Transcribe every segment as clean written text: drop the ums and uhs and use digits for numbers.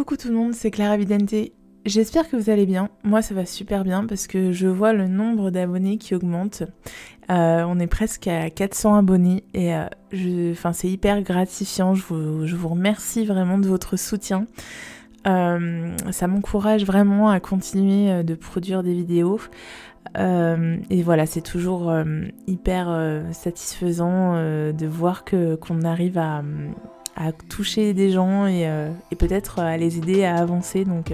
Coucou tout le monde, c'est Clara Vidente. J'espère que vous allez bien. Moi ça va super bien parce que je vois le nombre d'abonnés qui augmente. On est presque à 400 abonnés et c'est hyper gratifiant. Je vous remercie vraiment de votre soutien. Ça m'encourage vraiment à continuer de produire des vidéos. Et voilà, c'est toujours hyper satisfaisant de voir qu'on arrive à toucher des gens et peut-être à les aider à avancer. Donc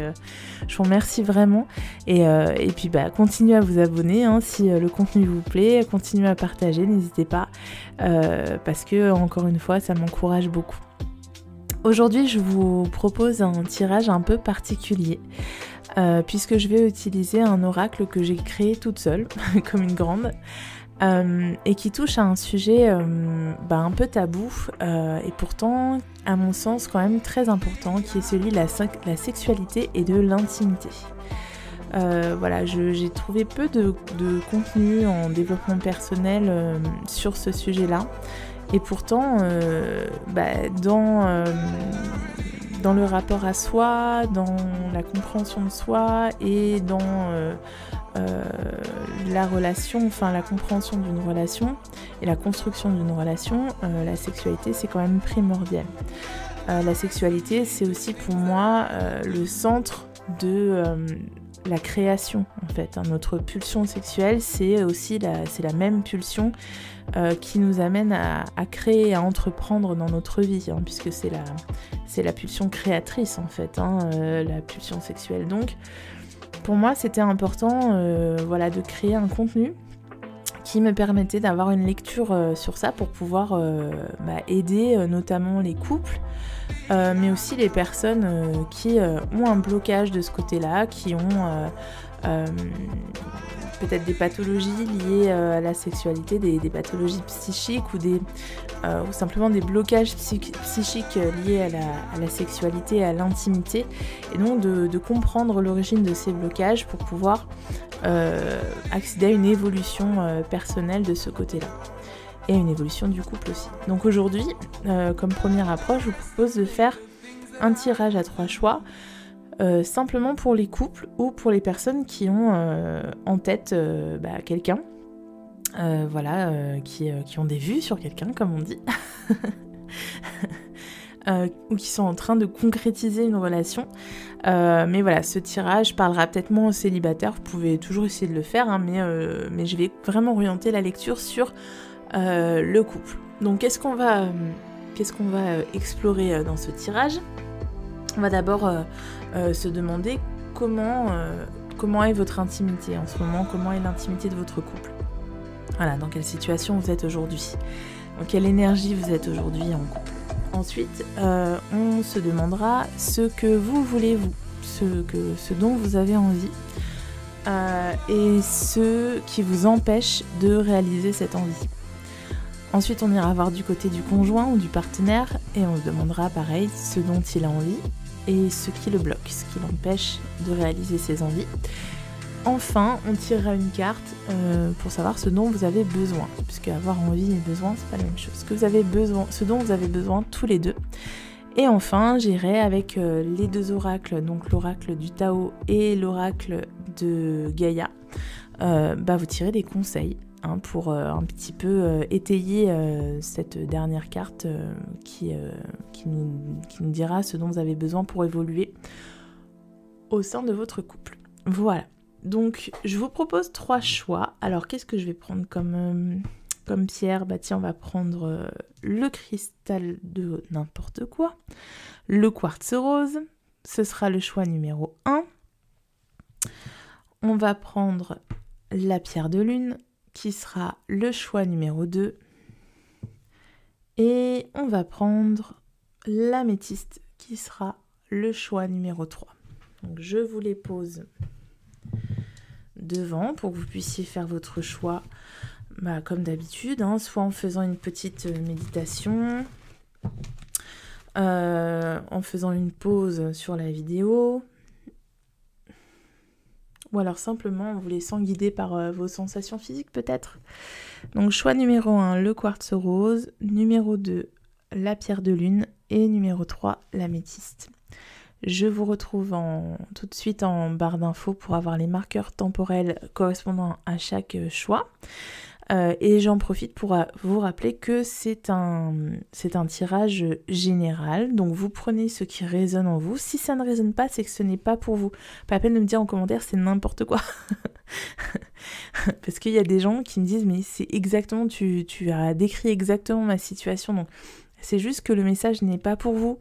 je vous remercie vraiment et puis continuez à vous abonner si le contenu vous plaît, continuez à partager, n'hésitez pas parce que encore une fois ça m'encourage beaucoup. Aujourd'hui je vous propose un tirage un peu particulier puisque je vais utiliser un oracle que j'ai créé toute seule comme une grande et qui touche à un sujet un peu tabou et pourtant à mon sens quand même très important, qui est celui de la sexualité et de l'intimité. J'ai trouvé peu de contenu en développement personnel sur ce sujet-là et pourtant dans le rapport à soi, dans la compréhension de soi et dans la relation, la compréhension d'une relation et la construction d'une relation, la sexualité c'est quand même primordial. La sexualité c'est aussi pour moi le centre de la création en fait. Notre pulsion sexuelle c'est aussi la même pulsion qui nous amène à créer, à entreprendre dans notre vie, puisque c'est la pulsion créatrice en fait, la pulsion sexuelle. Donc pour moi c'était important de créer un contenu qui me permettait d'avoir une lecture sur ça pour pouvoir aider notamment les couples mais aussi les personnes qui ont un blocage de ce côté-là, qui ont peut-être des pathologies liées à la sexualité, des pathologies psychiques ou simplement des blocages psychiques liés à la sexualité et à l'intimité, et donc de comprendre l'origine de ces blocages pour pouvoir accéder à une évolution personnelle de ce côté-là et à une évolution du couple aussi. Donc aujourd'hui, comme première approche, je vous propose de faire un tirage à 3 choix simplement pour les couples ou pour les personnes qui ont en tête quelqu'un, qui ont des vues sur quelqu'un, comme on dit, ou qui sont en train de concrétiser une relation. Mais voilà, ce tirage parlera peut-être moins aux célibataires, vous pouvez toujours essayer de le faire, mais je vais vraiment orienter la lecture sur le couple. Donc qu'est-ce qu'on va explorer dans ce tirage ? On va d'abord se demander comment est votre intimité en ce moment, comment est l'intimité de votre couple. Voilà, dans quelle situation vous êtes aujourd'hui, dans quelle énergie vous êtes aujourd'hui en couple. Ensuite, on se demandera ce que vous voulez, ce dont vous avez envie, et ce qui vous empêche de réaliser cette envie. Ensuite, on ira voir du côté du conjoint ou du partenaire et on se demandera pareil ce dont il a envie et ce qui le bloque, ce qui l'empêche de réaliser ses envies. Enfin, on tirera une carte pour savoir ce dont vous avez besoin, puisque avoir envie et besoin, c'est pas la même chose. Ce dont vous avez besoin tous les deux. Et enfin, j'irai avec les deux oracles, donc l'oracle du Tao et l'oracle de Gaïa, vous tirez des conseils pour un petit peu étayer cette dernière carte qui nous dira ce dont vous avez besoin pour évoluer au sein de votre couple. Voilà. Donc, je vous propose 3 choix. Alors, qu'est-ce que je vais prendre comme pierre ? On va prendre le cristal de n'importe quoi. Le quartz rose, ce sera le choix numéro 1. On va prendre la pierre de lune, qui sera le choix numéro 2. Et on va prendre l'améthyste, qui sera le choix numéro 3. Donc, je vous les pose devant pour que vous puissiez faire votre choix comme d'habitude, soit en faisant une petite méditation, en faisant une pause sur la vidéo, ou alors simplement en vous laissant guider par vos sensations physiques peut-être. Donc choix numéro 1, le quartz rose, numéro 2, la pierre de lune et numéro 3, l'améthyste. Je vous retrouve tout de suite en barre d'infos pour avoir les marqueurs temporels correspondant à chaque choix. Et j'en profite pour vous rappeler que c'est un tirage général, donc vous prenez ce qui résonne en vous. Si ça ne résonne pas, c'est que ce n'est pas pour vous. Pas la peine de me dire en commentaire c'est n'importe quoi. Parce qu'il y a des gens qui me disent mais c'est exactement, tu as décrit exactement ma situation, donc c'est juste que le message n'est pas pour vous.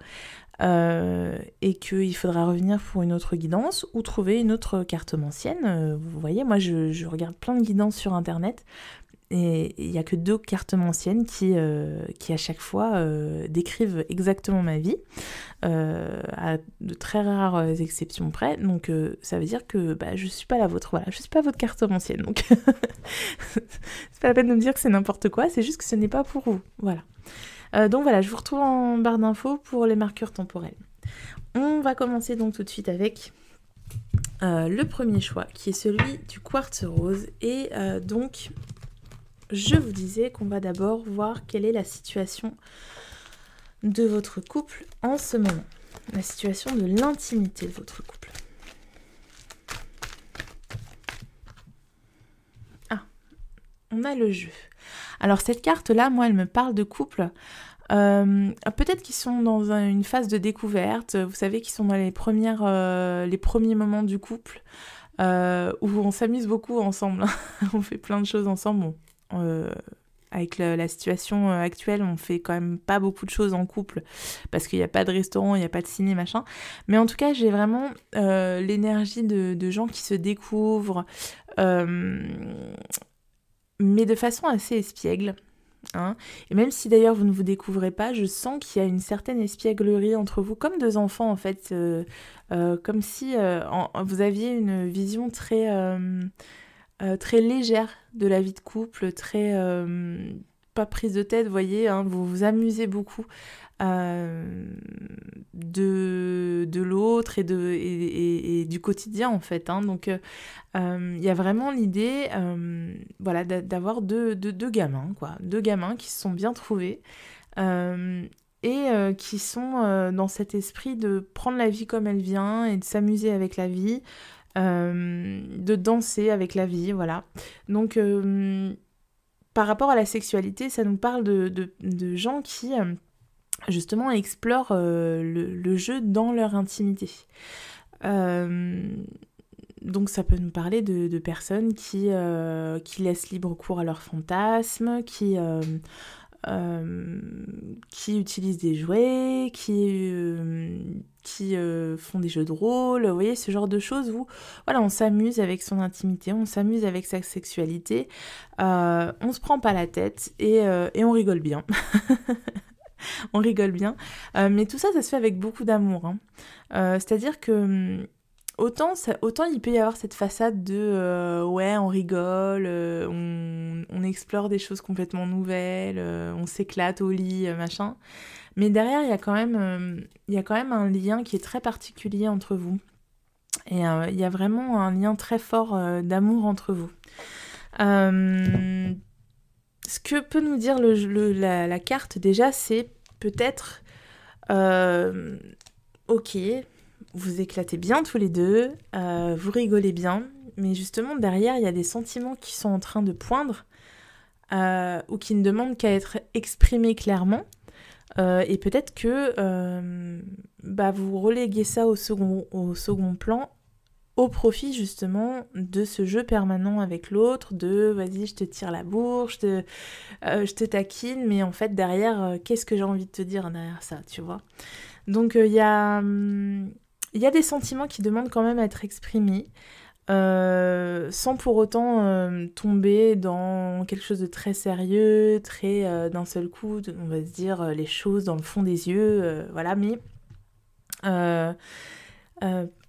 Et qu'il faudra revenir pour une autre guidance ou trouver une autre cartomancienne. Vous voyez, moi je regarde plein de guidances sur internet et il n'y a que 2 cartomanciennes qui à chaque fois décrivent exactement ma vie, à de très rares exceptions près, donc ça veut dire que je suis pas la vôtre, voilà, je suis pas votre cartomancienne, donc c'est pas la peine de me dire que c'est n'importe quoi, c'est juste que ce n'est pas pour vous, voilà. Donc voilà, je vous retrouve en barre d'infos pour les marqueurs temporels. On va commencer donc tout de suite avec le premier choix, qui est celui du quartz rose. Et donc, je vous disais qu'on va d'abord voir quelle est la situation de votre couple en ce moment. La situation de l'intimité de votre couple. Ah, on a le jeu. Alors cette carte-là, moi, elle me parle de couple. Peut-être qu'ils sont dans une phase de découverte, vous savez, qu'ils sont dans les premiers moments du couple, où on s'amuse beaucoup ensemble. On fait plein de choses ensemble. Bon, avec la situation actuelle, on fait quand même pas beaucoup de choses en couple, parce qu'il n'y a pas de restaurant, il n'y a pas de ciné, machin. Mais en tout cas, j'ai vraiment l'énergie de gens qui se découvrent, mais de façon assez espiègle. Hein. Et même si d'ailleurs vous ne vous découvrez pas, je sens qu'il y a une certaine espièglerie entre vous, comme 2 enfants en fait, comme si vous aviez une vision très légère de la vie de couple, très pas prise de tête, vous voyez, hein, vous vous amusez beaucoup de l'autre et du quotidien en fait, hein. Donc il y a vraiment l'idée voilà, d'avoir deux gamins, quoi, 2 gamins qui se sont bien trouvés et qui sont dans cet esprit de prendre la vie comme elle vient et de s'amuser avec la vie, de danser avec la vie, voilà. Donc par rapport à la sexualité, ça nous parle de gens qui justement explorent le jeu dans leur intimité. Donc ça peut nous parler de personnes qui laissent libre cours à leurs fantasmes, qui utilisent des jouets, qui font des jeux de rôle, vous voyez, ce genre de choses où voilà, on s'amuse avec son intimité, on s'amuse avec sa sexualité, on se prend pas la tête et on rigole bien. On rigole bien, mais tout ça se fait avec beaucoup d'amour, hein. C'est-à-dire que autant il peut y avoir cette façade de ouais, on rigole, on explore des choses complètement nouvelles, on s'éclate au lit, machin, mais derrière il y a quand même un lien qui est très particulier entre vous, et il y a vraiment un lien très fort d'amour entre vous. Ce que peut nous dire la carte déjà, c'est peut-être ok, vous éclatez bien tous les deux, vous rigolez bien, mais justement derrière il y a des sentiments qui sont en train de poindre ou qui ne demandent qu'à être exprimés clairement, et peut-être que vous reléguez ça au second plan au profit justement de ce jeu permanent avec l'autre, de vas-y je te tire la bourre, je te taquine, mais en fait derrière, qu'est-ce que j'ai envie de te dire derrière ça, tu vois. Donc il y a des sentiments qui demandent quand même à être exprimés, sans pour autant tomber dans quelque chose de très sérieux, très d'un seul coup, on va se dire les choses dans le fond des yeux, voilà, mais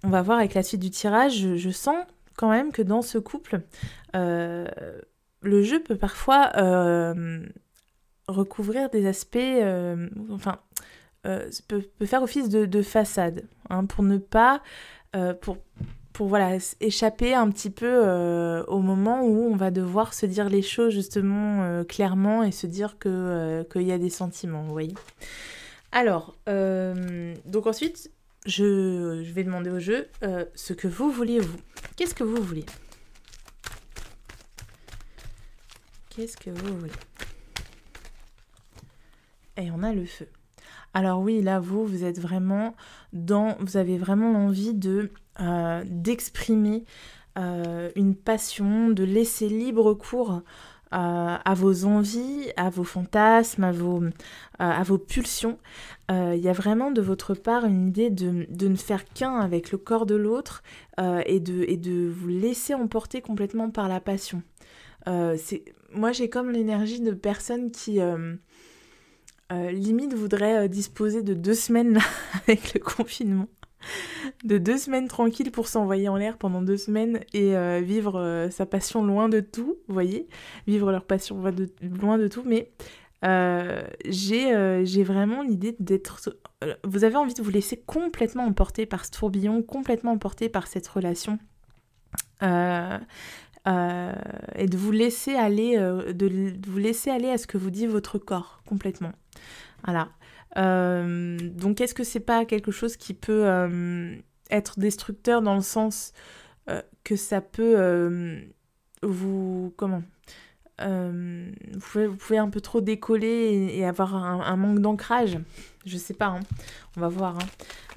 on va voir avec la suite du tirage, je sens quand même que dans ce couple, le jeu peut parfois recouvrir des aspects, peut faire office de façade, hein, pour ne pas, pour voilà, échapper un petit peu au moment où on va devoir se dire les choses justement clairement et se dire qu'il y a des sentiments, vous voyez. Alors, donc ensuite, je vais demander au jeu ce que vous vouliez, vous. Qu'est-ce que vous voulez? Qu'est-ce que vous voulez? Et on a le feu. Alors oui, là, vous êtes vraiment vous avez vraiment l'envie d'exprimer une passion, de laisser libre cours à vos envies, à vos fantasmes, à vos pulsions. Il y a vraiment de votre part une idée de ne faire qu'un avec le corps de l'autre et de vous laisser emporter complètement par la passion. Moi, j'ai comme l'énergie de personnes qui... limite voudrait disposer de 2 semaines là, avec le confinement, de 2 semaines tranquilles pour s'envoyer en l'air pendant 2 semaines et vivre sa passion loin de tout, vous voyez, vivre leur passion loin de tout, mais j'ai vraiment l'idée d'être... Vous avez envie de vous laisser complètement emporter par ce tourbillon, complètement emporter par cette relation. Et de vous laisser aller, vous laisser aller à ce que vous dit votre corps, complètement. Voilà. Donc, est-ce que c'est pas quelque chose qui peut être destructeur dans le sens que ça peut vous... Comment vous pouvez un peu trop décoller et avoir un manque d'ancrage. Je sais pas, hein. On va voir.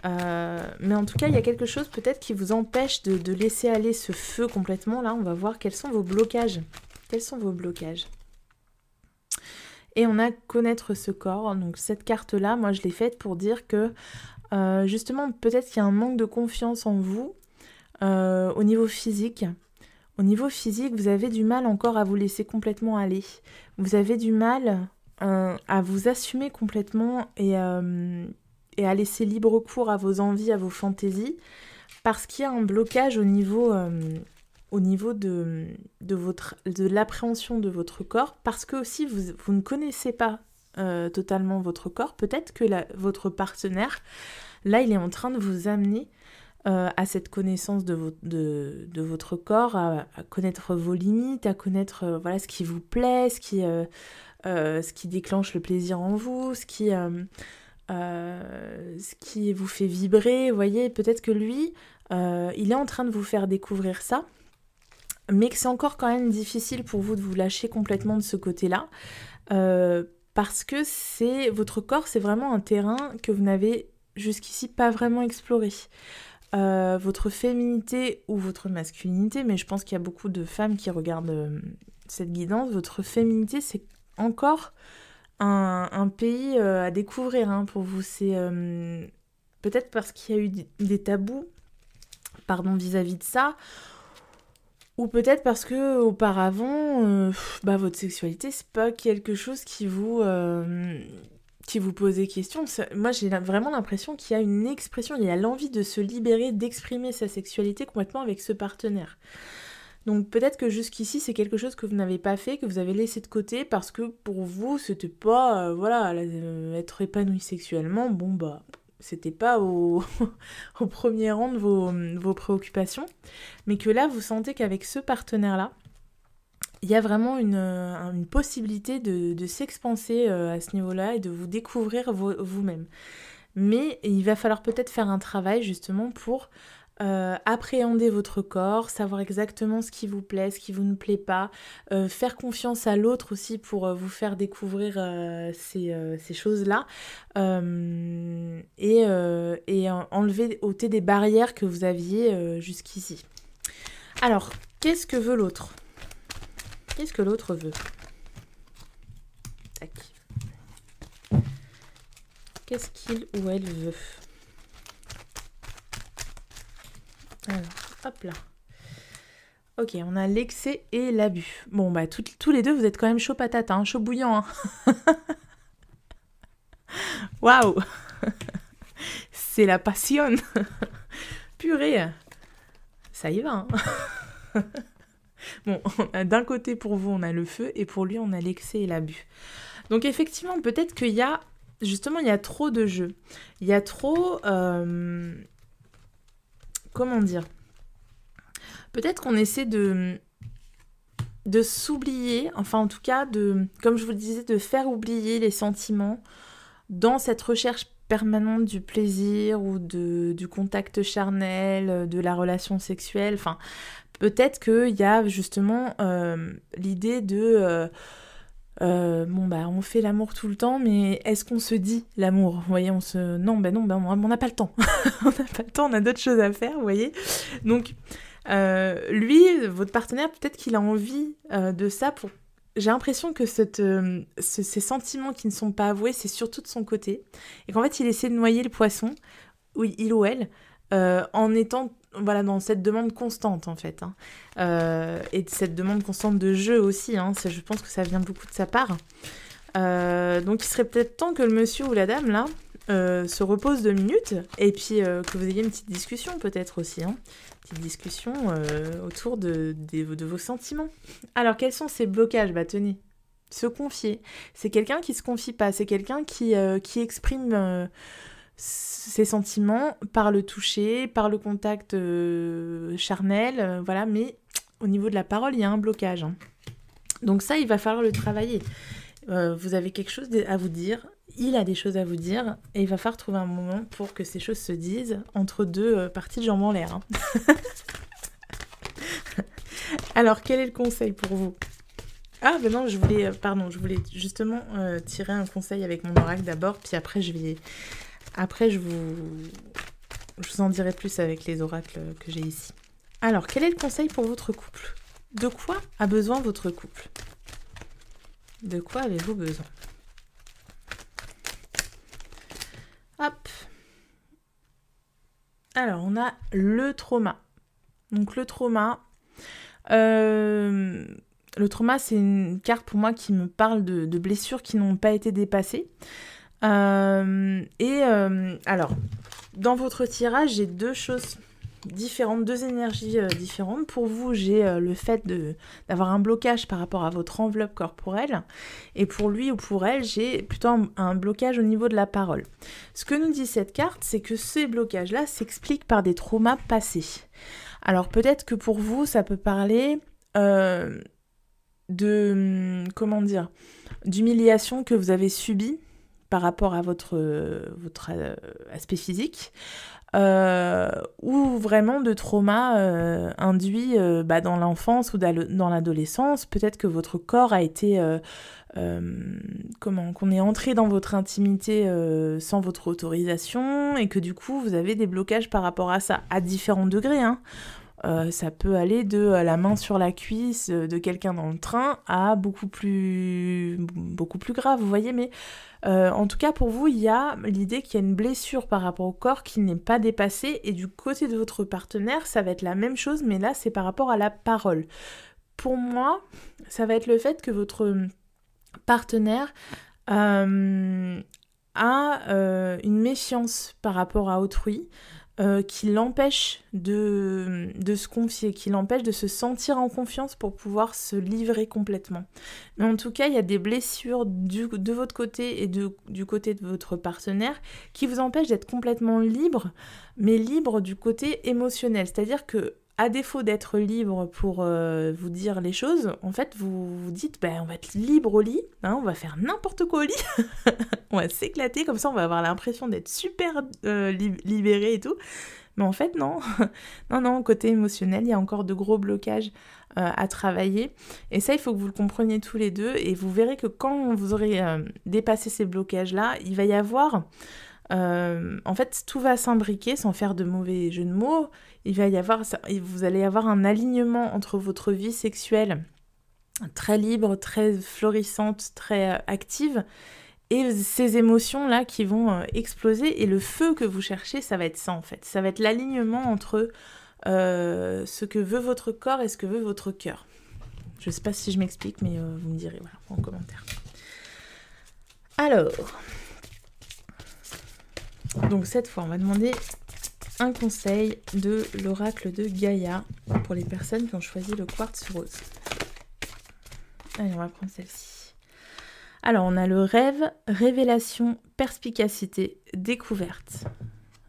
Mais en tout cas, il y a quelque chose peut-être qui vous empêche de laisser aller ce feu complètement. Là, on va voir quels sont vos blocages. Quels sont vos blocages? Et on a connaître ce corps. Donc cette carte-là, moi je l'ai faite pour dire que justement, peut-être qu'il y a un manque de confiance en vous au niveau physique. Au niveau physique, vous avez du mal encore à vous laisser complètement aller. Vous avez du mal à vous assumer complètement et à laisser libre cours à vos envies, à vos fantaisies, parce qu'il y a un blocage au niveau de l'appréhension de votre corps, parce que aussi vous ne connaissez pas totalement votre corps. Peut-être que votre partenaire, là, il est en train de vous amener à cette connaissance de votre corps, à connaître vos limites, à connaître voilà, ce qui vous plaît, ce qui déclenche le plaisir en vous, ce qui vous fait vibrer. Vous voyez, peut-être que lui, il est en train de vous faire découvrir ça, mais que c'est encore quand même difficile pour vous de vous lâcher complètement de ce côté-là, parce que votre corps, c'est vraiment un terrain que vous n'avez jusqu'ici pas vraiment exploré. Votre féminité ou votre masculinité, mais je pense qu'il y a beaucoup de femmes qui regardent cette guidance, votre féminité, c'est encore un pays à découvrir hein, pour vous. C'est peut-être parce qu'il y a eu des tabous vis-à-vis de ça, ou peut-être parce que auparavant votre sexualité c'est pas quelque chose qui vous posait question. Moi j'ai vraiment l'impression qu'il y a une expression, il y a l'envie de se libérer, d'exprimer sa sexualité complètement avec ce partenaire. Donc peut-être que jusqu'ici c'est quelque chose que vous n'avez pas fait, que vous avez laissé de côté parce que pour vous c'était pas être épanoui sexuellement, c'était pas au premier rang de vos préoccupations, mais que là vous sentez qu'avec ce partenaire-là, il y a vraiment une possibilité de s'expanser à ce niveau-là et de vous découvrir vous-même. Mais il va falloir peut-être faire un travail justement pour appréhender votre corps, savoir exactement ce qui vous plaît, ce qui vous ne plaît pas, faire confiance à l'autre aussi pour vous faire découvrir ces choses-là, et ôter des barrières que vous aviez jusqu'ici. Alors, qu'est-ce que veut l'autre ? Qu'est-ce que l'autre veut ? Tac. Qu'est-ce qu'il ou elle veut ? Alors, hop là. Ok, on a l'excès et l'abus. Bon, tous les deux, vous êtes quand même chaud patate, hein, chaud bouillant. Hein. Waouh. C'est la passion. Purée. Ça y va. Hein. Bon, d'un côté pour vous, on a le feu, et pour lui, on a l'excès et l'abus. Donc effectivement, peut-être qu'il y a... Justement, il y a trop de jeux. Il y a trop... Comment dire ? Peut-être qu'on essaie de s'oublier, enfin en tout cas, comme je vous le disais, de faire oublier les sentiments dans cette recherche permanente du plaisir ou du contact charnel, de la relation sexuelle. Enfin, peut-être qu'il y a justement l'idée de... on fait l'amour tout le temps, mais est-ce qu'on se dit l'amour? Vous voyez, non, on n'a pas le temps. On n'a pas le temps, on a d'autres choses à faire, vous voyez. Donc, lui, votre partenaire, peut-être qu'il a envie de ça pour... J'ai l'impression que ces sentiments qui ne sont pas avoués, c'est surtout de son côté. Et qu'en fait, il essaie de noyer le poisson, oui, il ou elle, en étant dans cette demande constante, en fait. Et de cette demande constante de jeu aussi. Je pense que ça vient beaucoup de sa part. Donc, il serait peut-être temps que le monsieur ou la dame, là, se repose 2 minutes. Et puis, que vous ayez une petite discussion, peut-être aussi. Petite discussion autour de vos sentiments. Alors, quels sont ces blocages? Tenez, se confier. C'est quelqu'un qui se confie pas. C'est quelqu'un qui exprime ses sentiments par le toucher, par le contact charnel, voilà. Mais au niveau de la parole, il y a un blocage. Donc ça, il va falloir le travailler. Vous avez quelque chose à vous dire. Il a des choses à vous dire et il va falloir trouver un moment pour que ces choses se disent entre 2 parties de jambes en l'air. Alors, quel est le conseil pour vous? Ah, non, je voulais justement tirer un conseil avec mon oracle d'abord, puis après, je vous en dirai plus avec les oracles que j'ai ici. Alors, quel est le conseil pour votre couple? De quoi a besoin votre couple? De quoi avez-vous besoin? Hop. Alors, on a le trauma. Donc, le trauma, c'est une carte pour moi qui me parle de blessures qui n'ont pas été dépassées. Alors, dans votre tirage, j'ai 2 choses différentes, 2 énergies différentes. Pour vous, j'ai le fait d'avoir un blocage par rapport à votre enveloppe corporelle. Et pour lui ou pour elle, j'ai plutôt un blocage au niveau de la parole. Ce que nous dit cette carte, c'est que ces blocages-là s'expliquent par des traumas passés. Alors peut-être que pour vous, ça peut parler d'humiliation que vous avez subie par rapport à votre aspect physique, ou vraiment de trauma induit dans l'enfance ou dans l'adolescence. Peut-être que votre corps a été... qu'on est entré dans votre intimité sans votre autorisation et que du coup vous avez des blocages par rapport à ça, à différents degrés. Ça peut aller de la main sur la cuisse de quelqu'un dans le train à beaucoup plus grave, vous voyez, mais en tout cas pour vous, il y a l'idée qu'il y a une blessure par rapport au corps qui n'est pas dépassée, et du côté de votre partenaire, ça va être la même chose, mais là c'est par rapport à la parole. Pour moi, ça va être le fait que votre partenaire a une méfiance par rapport à autrui, qui l'empêche de se confier, qui l'empêche de se sentir en confiance pour pouvoir se livrer complètement. Mais en tout cas, il y a des blessures de votre côté et du côté de votre partenaire qui vous empêchent d'être complètement libre, mais libre du côté émotionnel. C'est-à-dire que à défaut d'être libre pour vous dire les choses, en fait, vous vous dites, on va être libre au lit, on va faire n'importe quoi au lit, on va s'éclater, comme ça on va avoir l'impression d'être super libéré et tout. Mais en fait, non. non, côté émotionnel, il y a encore de gros blocages à travailler. Et ça, il faut que vous le compreniez tous les deux. Et vous verrez que quand vous aurez dépassé ces blocages-là, il va y avoir... en fait, tout va s'imbriquer sans faire de mauvais jeux de mots. Vous allez avoir un alignement entre votre vie sexuelle très libre, très florissante, très active, et ces émotions-là qui vont exploser. Et le feu que vous cherchez, ça va être ça en fait. Ça va être l'alignement entre ce que veut votre corps et ce que veut votre cœur. Je ne sais pas si je m'explique, mais vous me direz en commentaire. Alors... Donc cette fois, on va demander un conseil de l'oracle de Gaïa pour les personnes qui ont choisi le quartz rose. Allez, on va prendre celle-ci. Alors, on a le rêve, révélation, perspicacité, découverte.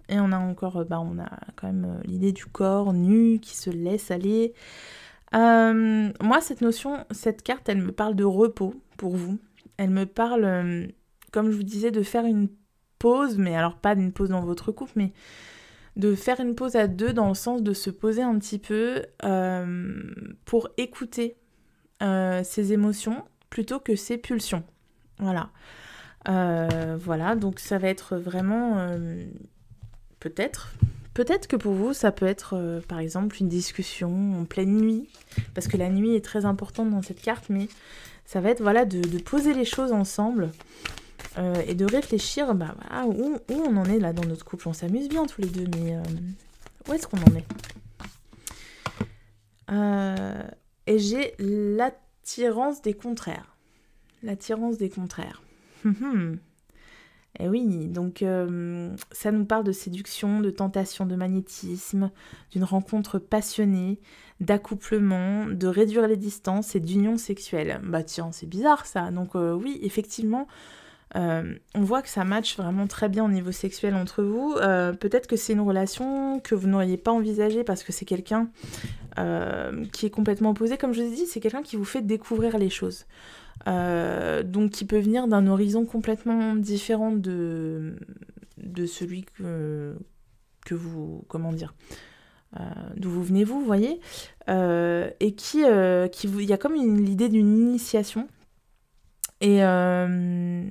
Et on a encore, on a quand même l'idée du corps nu qui se laisse aller. Moi, cette carte, elle me parle de repos pour vous. Elle me parle, comme je vous disais, de faire une pause, mais alors pas une pause dans votre couple, mais de faire une pause à deux dans le sens de se poser un petit peu pour écouter ses émotions plutôt que ses pulsions. Voilà. Voilà, donc ça va être vraiment peut-être que pour vous, ça peut être par exemple une discussion en pleine nuit, parce que la nuit est très importante dans cette carte, mais ça va être voilà, de poser les choses ensemble et de réfléchir voilà, où on en est là dans notre couple. On s'amuse bien tous les deux, mais où est-ce qu'on en est Et j'ai l'attirance des contraires. L'attirance des contraires. Et oui, donc ça nous parle de séduction, de tentation, de magnétisme, d'une rencontre passionnée, d'accouplement, de réduire les distances et d'union sexuelle. Bah tiens, c'est bizarre ça. Donc oui, effectivement, on voit que ça matche vraiment très bien au niveau sexuel entre vous. Peut-être que c'est une relation que vous n'auriez pas envisagée parce que c'est quelqu'un qui est complètement opposé. Comme je vous ai dit, c'est quelqu'un qui vous fait découvrir les choses. Donc qui peut venir d'un horizon complètement différent de celui que vous, comment dire, d'où vous venez vous voyez, et qui il y a comme l'idée d'une initiation et en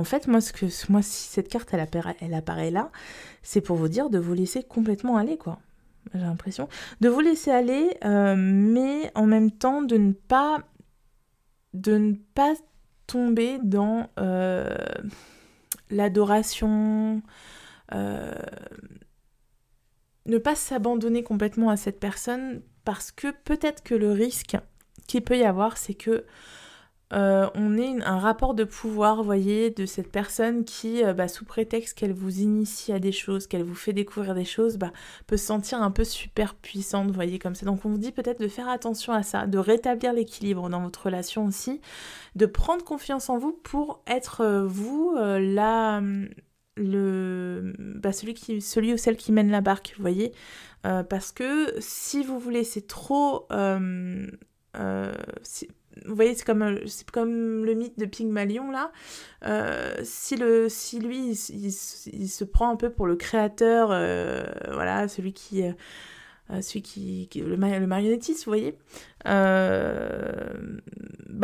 fait moi si cette carte elle apparaît là, c'est pour vous dire de vous laisser complètement aller quoi. J'ai l'impression de vous laisser aller, mais en même temps de ne pas tomber dans l'adoration, ne pas s'abandonner complètement à cette personne, parce que peut-être que le risque qu'il peut y avoir, c'est que on ait un rapport de pouvoir, vous voyez, de cette personne qui, sous prétexte qu'elle vous initie à des choses, qu'elle vous fait découvrir des choses, peut se sentir un peu super puissante, vous voyez, comme ça. Donc on vous dit peut-être de faire attention à ça, de rétablir l'équilibre dans votre relation aussi, de prendre confiance en vous pour être vous, celui ou celle qui mène la barque, vous voyez. Parce que si vous vous laissez trop... vous voyez, c'est comme le mythe de Pygmalion, là. Si lui, il se prend un peu pour le créateur, voilà, celui qui le marionnettiste, vous voyez,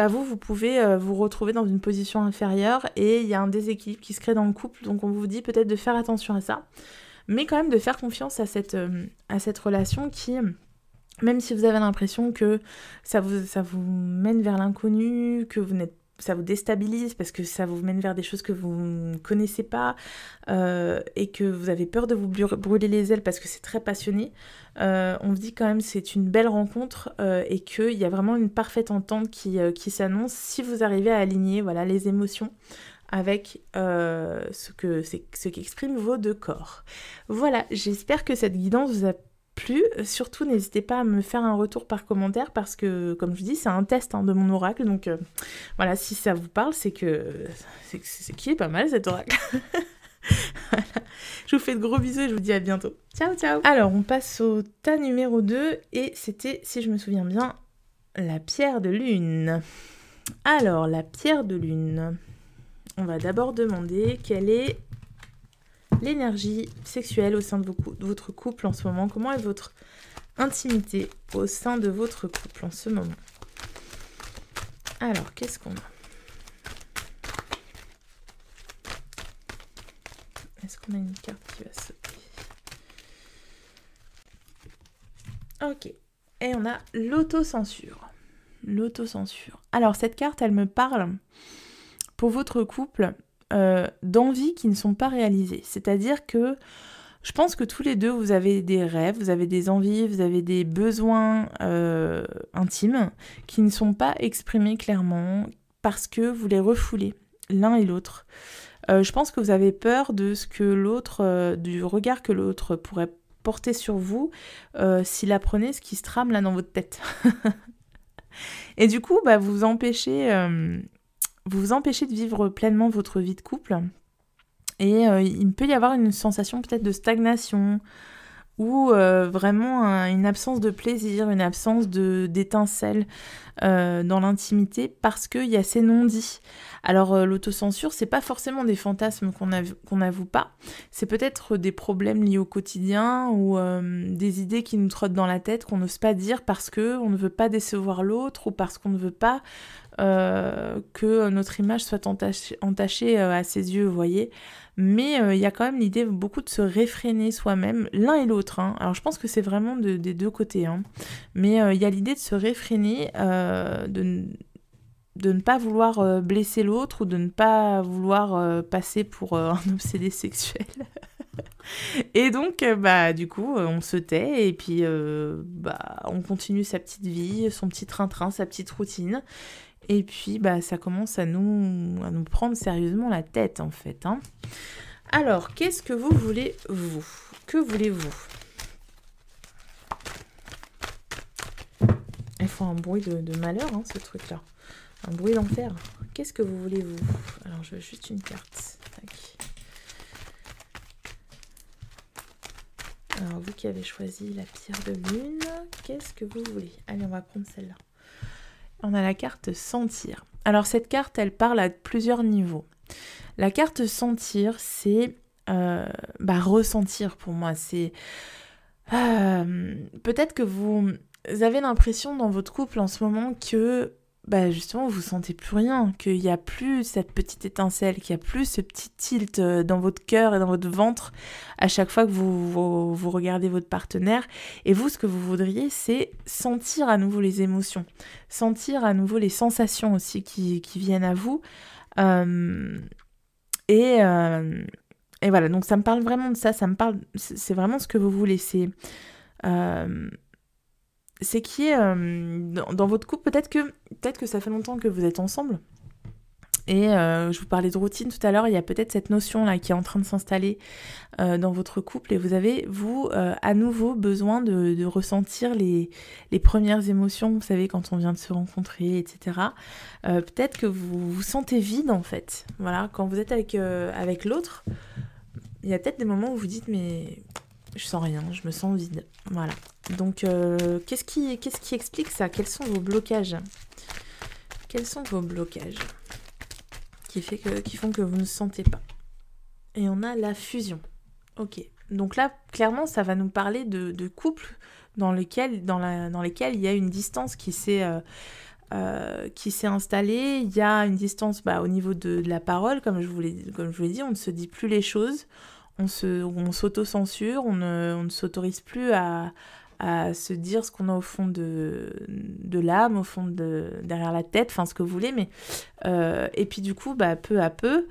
vous pouvez vous retrouver dans une position inférieure et il y a un déséquilibre qui se crée dans le couple. Donc on vous dit peut-être de faire attention à ça, mais quand même de faire confiance à cette relation qui... Même si vous avez l'impression que ça vous mène vers l'inconnu, que ça vous déstabilise parce que ça vous mène vers des choses que vous ne connaissez pas et que vous avez peur de vous brûler les ailes parce que c'est très passionné, on vous dit quand même que c'est une belle rencontre et qu'il y a vraiment une parfaite entente qui s'annonce si vous arrivez à aligner voilà, les émotions avec ce qu'expriment vos deux corps. Voilà, j'espère que cette guidance vous a plu. Surtout n'hésitez pas à me faire un retour par commentaire parce que comme je vous dis c'est un test de mon oracle, donc voilà, si ça vous parle c'est qu'il est pas mal cet oracle. Voilà. Je vous fais de gros bisous et je vous dis à bientôt. Ciao ciao. Alors on passe au tas numéro 2 et c'était, si je me souviens bien, la pierre de lune. Alors la pierre de lune, on va d'abord demander quelle est l'énergie sexuelle au sein de votre couple en ce moment. Comment est votre intimité au sein de votre couple en ce moment? Alors, qu'est-ce qu'on a? Est-ce qu'on a une carte qui va sauter? Ok. Et on a l'autocensure. L'autocensure. Alors, cette carte, elle me parle pour votre couple d'envies qui ne sont pas réalisées. C'est-à-dire que je pense que tous les deux, vous avez des rêves, vous avez des envies, vous avez des besoins intimes qui ne sont pas exprimés clairement parce que vous les refoulez l'un et l'autre. Je pense que vous avez peur de ce que l'autre, du regard que l'autre pourrait porter sur vous s'il apprenait ce qui se trame là dans votre tête. Et du coup, vous vous empêchez de vivre pleinement votre vie de couple. Et il peut y avoir une sensation peut-être de stagnation ou vraiment une absence de plaisir, une absence d'étincelle dans l'intimité parce qu'il y a ces non-dits. Alors l'autocensure, c'est pas forcément des fantasmes qu'on n'avoue pas, c'est peut-être des problèmes liés au quotidien ou des idées qui nous trottent dans la tête qu'on n'ose pas dire parce qu'on ne veut pas décevoir l'autre ou parce qu'on ne veut pas que notre image soit entachée à ses yeux, vous voyez. Mais il y a quand même l'idée beaucoup de se réfréner soi-même, l'un et l'autre. Hein. Alors je pense que c'est vraiment des deux côtés. Hein. Mais il y a l'idée de se réfréner, de ne pas vouloir blesser l'autre ou de ne pas vouloir passer pour un obsédé sexuel. Et donc, du coup, on se tait et puis on continue sa petite vie, son petit train-train, sa petite routine. Et puis, ça commence à nous prendre sérieusement la tête, en fait. Hein. Alors, qu'est-ce que vous voulez, vous ? Que voulez-vous ? Il faut un bruit de malheur, hein, ce truc-là. Un bruit d'enfer. Qu'est-ce que vous voulez, vous ? Alors, je veux juste une carte. Tac. Alors, vous qui avez choisi la pierre de lune, qu'est-ce que vous voulez ? Allez, on va prendre celle-là. On a la carte sentir. Alors cette carte, elle parle à plusieurs niveaux. La carte sentir, c'est ressentir pour moi. C'est peut-être que vous avez l'impression dans votre couple en ce moment que justement vous sentez plus rien, qu'il n'y a plus cette petite étincelle, qu'il n'y a plus ce petit tilt dans votre cœur et dans votre ventre à chaque fois que vous regardez votre partenaire. Et vous, ce que vous voudriez, c'est sentir à nouveau les émotions, sentir à nouveau les sensations aussi qui viennent à vous. Et voilà, donc ça me parle vraiment de ça, c'est vraiment ce que vous voulez, c'est qu'il y ait dans votre couple, peut-être que ça fait longtemps que vous êtes ensemble, et je vous parlais de routine tout à l'heure, il y a peut-être cette notion-là qui est en train de s'installer dans votre couple, et vous avez, à nouveau besoin de ressentir les premières émotions, vous savez, quand on vient de se rencontrer, etc. Peut-être que vous vous sentez vide, en fait. Voilà, quand vous êtes avec l'autre, il y a peut-être des moments où vous dites, mais je sens rien, je me sens vide. Voilà. Donc, qu'est-ce qui explique ça ? Quels sont vos blocages ? Quels sont vos blocages qui font que vous ne sentez pas ? Et on a la fusion. Ok. Donc là, clairement, ça va nous parler de couples dans lesquels il y a une distance qui s'est installée. Il y a une distance au niveau de la parole, comme je vous l'ai dit, on ne se dit plus les choses. On s'auto-censure, on ne s'autorise plus à se dire ce qu'on a au fond de l'âme, au fond derrière la tête, enfin ce que vous voulez, mais et puis du coup, peu à peu,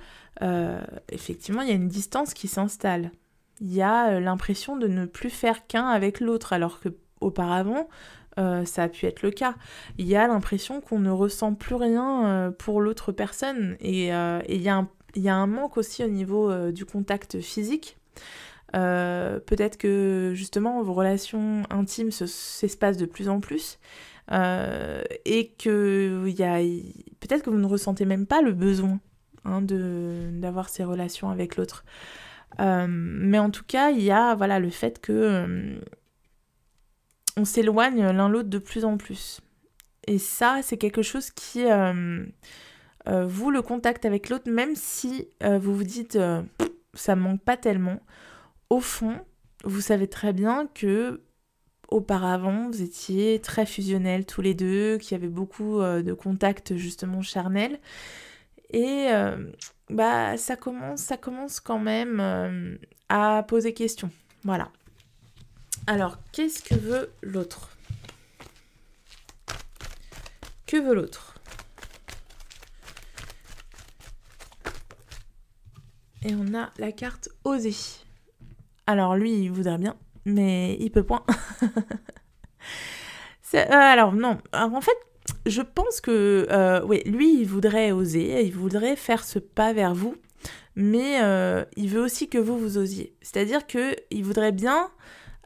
effectivement, il y a une distance qui s'installe. Il y a l'impression de ne plus faire qu'un avec l'autre, alors que auparavant, ça a pu être le cas. Il y a l'impression qu'on ne ressent plus rien pour l'autre personne, et il y a un manque aussi au niveau du contact physique. Peut-être que justement vos relations intimes s'espacent de plus en plus et que peut-être que vous ne ressentez même pas le besoin d'avoir ces relations avec l'autre. Mais en tout cas, il y a le fait que on s'éloigne l'un l'autre de plus en plus. Et ça, c'est quelque chose qui... vous, le contact avec l'autre, même si vous vous dites ça me manque pas tellement, au fond, vous savez très bien que auparavant, vous étiez très fusionnels tous les deux, qu'il y avait beaucoup de contacts justement charnels. Et ça commence quand même à poser question. Voilà. Alors, qu'est-ce que veut l'autre ? Que veut l'autre ? Et on a la carte oser. Alors lui, il voudrait bien, mais il peut point. Alors non, alors, en fait, je pense que lui, il voudrait oser, il voudrait faire ce pas vers vous, mais il veut aussi que vous osiez. C'est-à-dire qu'il voudrait bien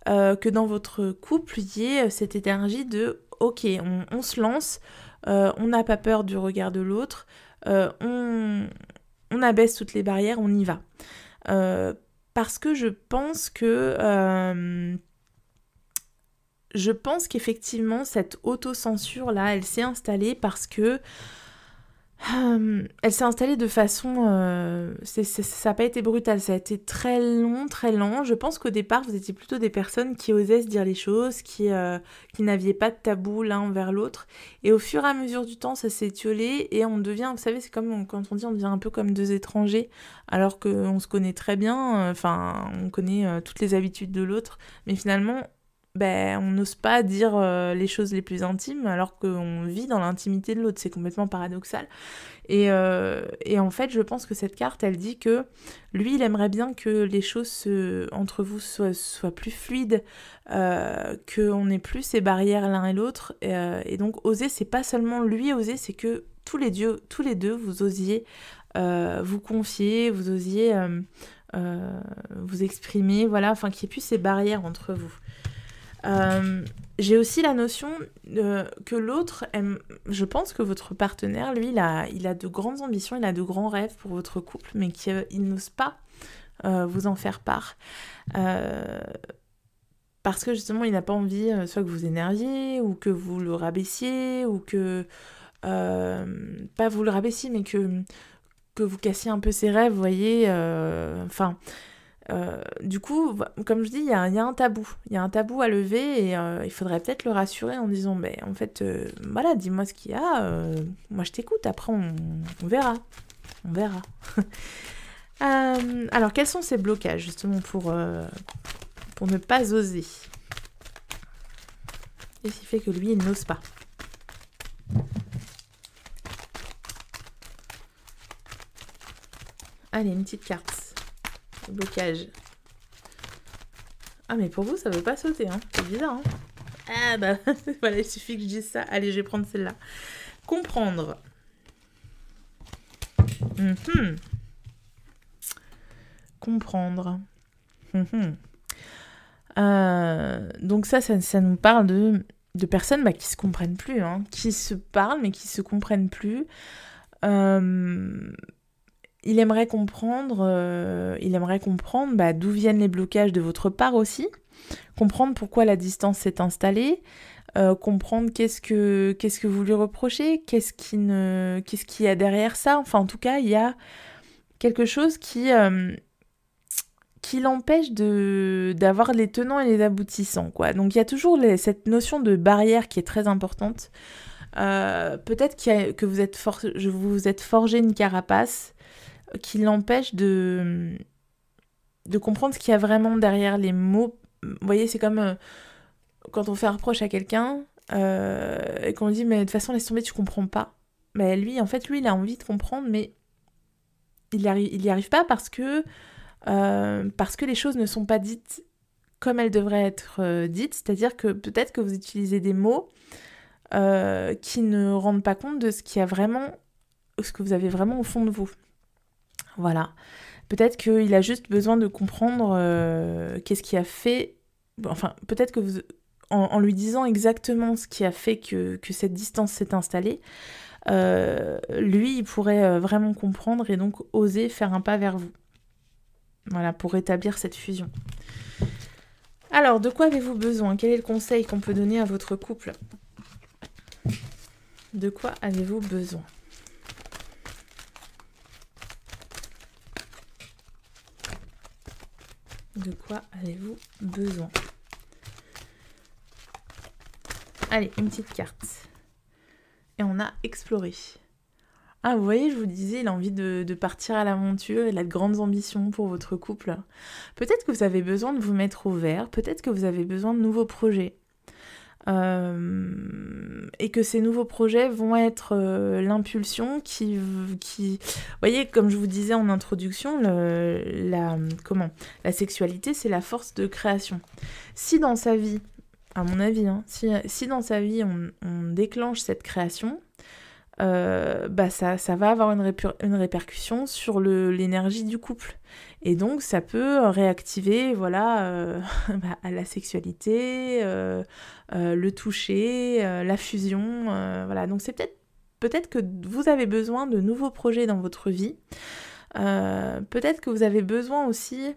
que dans votre couple, il y ait cette énergie de « ok, on se lance, on n'a pas peur du regard de l'autre, on abaisse toutes les barrières, on y va ». parce que je pense qu'effectivement cette autocensure-là, elle s'est installée parce que elle s'est installée de façon... ça n'a pas été brutal, ça a été très long, très lent. Je pense qu'au départ, vous étiez plutôt des personnes qui osaient se dire les choses, qui n'aviez pas de tabou l'un envers l'autre. Et au fur et à mesure du temps, ça s'est étiolé et on devient, vous savez, c'est comme quand on dit on devient un peu comme deux étrangers, alors qu'on se connaît très bien, on connaît toutes les habitudes de l'autre, mais finalement... on n'ose pas dire les choses les plus intimes alors qu'on vit dans l'intimité de l'autre. C'est complètement paradoxal. Et en fait, je pense que cette carte, elle dit que lui, il aimerait bien que les choses entre vous soient plus fluides, qu'on n'ait plus ces barrières l'un et l'autre. Et donc, oser, c'est pas seulement lui oser, c'est que tous les deux, vous osiez vous confier, vous osiez vous exprimer, voilà, enfin, qu'il n'y ait plus ces barrières entre vous. J'ai aussi la notion que l'autre aime... Je pense que votre partenaire, lui, il a de grandes ambitions, il a de grands rêves pour votre couple, mais qu'il n'ose pas vous en faire part. Parce que justement, il n'a pas envie soit que vous énerviez, ou que vous le rabaissiez, ou que... pas vous le rabaissiez, mais que vous cassiez un peu ses rêves, vous voyez. Du coup, comme je dis, il y a un tabou. Il y a un tabou à lever et il faudrait peut-être le rassurer en disant en fait, voilà, dis-moi ce qu'il y a, moi je t'écoute, après on verra. On verra. Alors, quels sont ces blocages, justement, pour ne pas oser? Qu'est-ce qui fait que lui, il n'ose pas? Allez, une petite carte. Blocage. Ah, mais pour vous, ça veut pas sauter, hein. C'est bizarre, hein. Ah, bah, voilà, il suffit que je dise ça. Allez, je vais prendre celle-là. Comprendre. Comprendre. Donc ça nous parle de personnes qui se comprennent plus, hein. Qui se parlent, mais qui se comprennent plus. Il aimerait comprendre d'où viennent les blocages de votre part aussi, comprendre pourquoi la distance s'est installée, comprendre qu'est-ce que vous lui reprochez, qu'est-ce qu'il y a derrière ça. Enfin, en tout cas, il y a quelque chose qui l'empêche d'avoir les tenants et les aboutissants, quoi. Donc, il y a toujours cette notion de barrière qui est très importante. Peut-être que vous vous êtes forgé une carapace qui l'empêche de comprendre ce qu'il y a vraiment derrière les mots. Vous voyez, c'est comme quand on fait un reproche à quelqu'un et qu'on dit « mais de toute façon, laisse tomber, tu comprends pas ». Mais lui, il a envie de comprendre, mais il y arrive pas parce que les choses ne sont pas dites comme elles devraient être dites. C'est-à-dire que peut-être que vous utilisez des mots qui ne rendent pas compte de ce que vous avez vraiment au fond de vous. Voilà. Peut-être qu'il a juste besoin de comprendre qu'est-ce qui a fait... Enfin, peut-être que en lui disant exactement ce qui a fait que cette distance s'est installée, lui, il pourrait vraiment comprendre et donc oser faire un pas vers vous. Voilà, pour rétablir cette fusion. Alors, de quoi avez-vous besoin? Quel est le conseil qu'on peut donner à votre couple? De quoi avez-vous besoin? De quoi avez-vous besoin? Allez, une petite carte. Et on a exploré. Ah, vous voyez, je vous disais, il a envie de partir à l'aventure, il a de grandes ambitions pour votre couple. Peut-être que vous avez besoin de vous mettre au vert, peut-être que vous avez besoin de nouveaux projets. Et que ces nouveaux projets vont être l'impulsion qui... Vous voyez, comme je vous disais en introduction, la sexualité, c'est la force de création. Si dans sa vie, à mon avis, si dans sa vie, on déclenche cette création, ça va avoir une répercussion sur l'énergie du couple. Et donc, ça peut réactiver la sexualité, le toucher, la fusion. Voilà. Donc, c'est peut-être que vous avez besoin de nouveaux projets dans votre vie. Peut-être que vous avez besoin aussi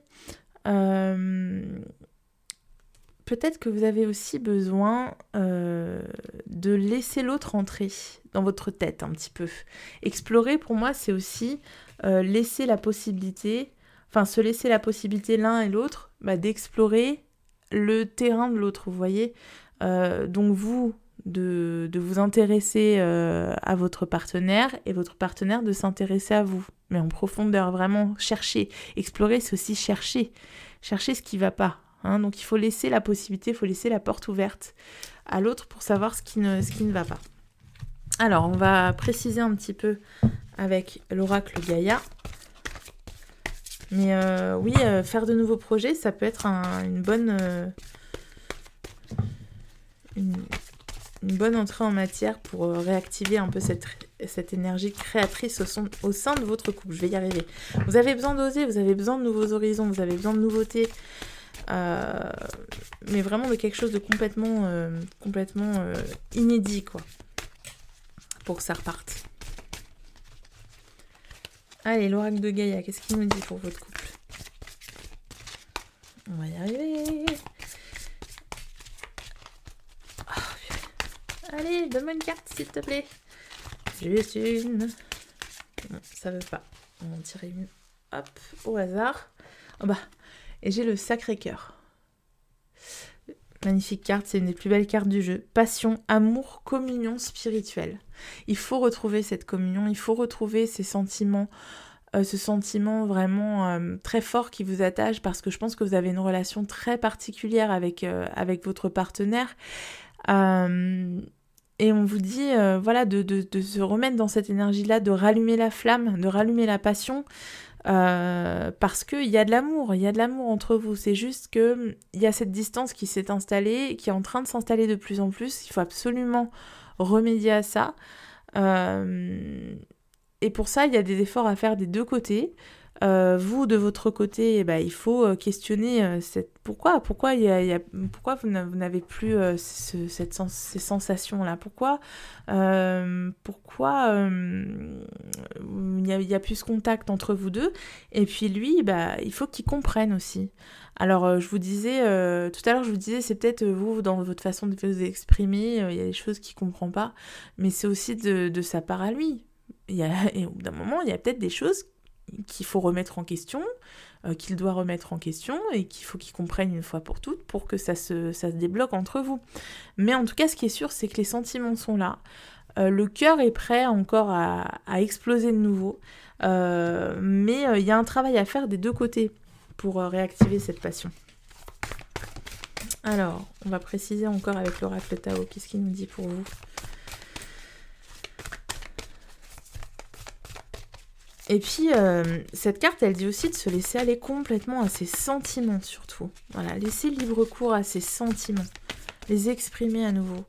Peut-être que vous avez aussi besoin de laisser l'autre entrer dans votre tête un petit peu. Explorer, pour moi, c'est aussi laisser la possibilité, se laisser la possibilité l'un et l'autre d'explorer le terrain de l'autre, vous voyez. Donc vous, de vous intéresser à votre partenaire et votre partenaire de s'intéresser à vous. Mais en profondeur, vraiment chercher. Explorer, c'est aussi chercher. Chercher ce qui ne va pas. Donc il faut laisser la possibilité, il faut laisser la porte ouverte à l'autre pour savoir ce qui ne va pas. Alors, on va préciser un petit peu avec l'oracle Gaïa. Mais oui, faire de nouveaux projets, ça peut être une bonne entrée en matière pour réactiver un peu cette énergie créatrice au sein de votre couple. Je vais y arriver. Vous avez besoin d'oser, vous avez besoin de nouveaux horizons, vous avez besoin de nouveautés. Mais vraiment de quelque chose de complètement inédit, quoi, pour que ça reparte. Allez, l'oracle de Gaïa, qu'est-ce qu'il nous dit pour votre couple? On va y arriver. Oh, allez, donne-moi une carte, s'il te plaît. Juste une. Non, ça veut pas. On va en tirer une. Hop, au hasard. Oh bah. Et j'ai le Sacré-Cœur. Magnifique carte, c'est une des plus belles cartes du jeu. Passion, amour, communion spirituelle. Il faut retrouver cette communion, il faut retrouver ces sentiments, ce sentiment vraiment très fort qui vous attache, parce que je pense que vous avez une relation très particulière avec votre partenaire. Et on vous dit de se remettre dans cette énergie-là, de rallumer la flamme, de rallumer la passion. Parce qu'il y a de l'amour entre vous, c'est juste que il y a cette distance qui s'est installée, qui est en train de s'installer de plus en plus, il faut absolument remédier à ça, et pour ça il y a des efforts à faire des deux côtés. Vous de votre côté, il faut questionner pourquoi vous n'avez plus ces sensations là, pourquoi il y a plus ce contact entre vous deux, et puis lui il faut qu'il comprenne aussi. Alors je vous disais tout à l'heure, c'est peut-être vous dans votre façon de vous exprimer, il y a des choses qu'il comprend pas, mais c'est aussi de sa part à lui. Et au bout d'un moment il y a peut-être des choses qu'il faut remettre en question, qu'il doit remettre en question, et qu'il faut qu'il comprenne une fois pour toutes pour que ça se débloque entre vous. Mais en tout cas, ce qui est sûr, c'est que les sentiments sont là. Le cœur est prêt encore à exploser de nouveau. Mais il y a un travail à faire des deux côtés pour réactiver cette passion. Alors, on va préciser encore avec l'oracle Tao. Qu'est-ce qu'il nous dit pour vous ? Et puis, cette carte, elle dit aussi de se laisser aller complètement à ses sentiments, surtout. Voilà, laisser libre cours à ses sentiments. Les exprimer à nouveau.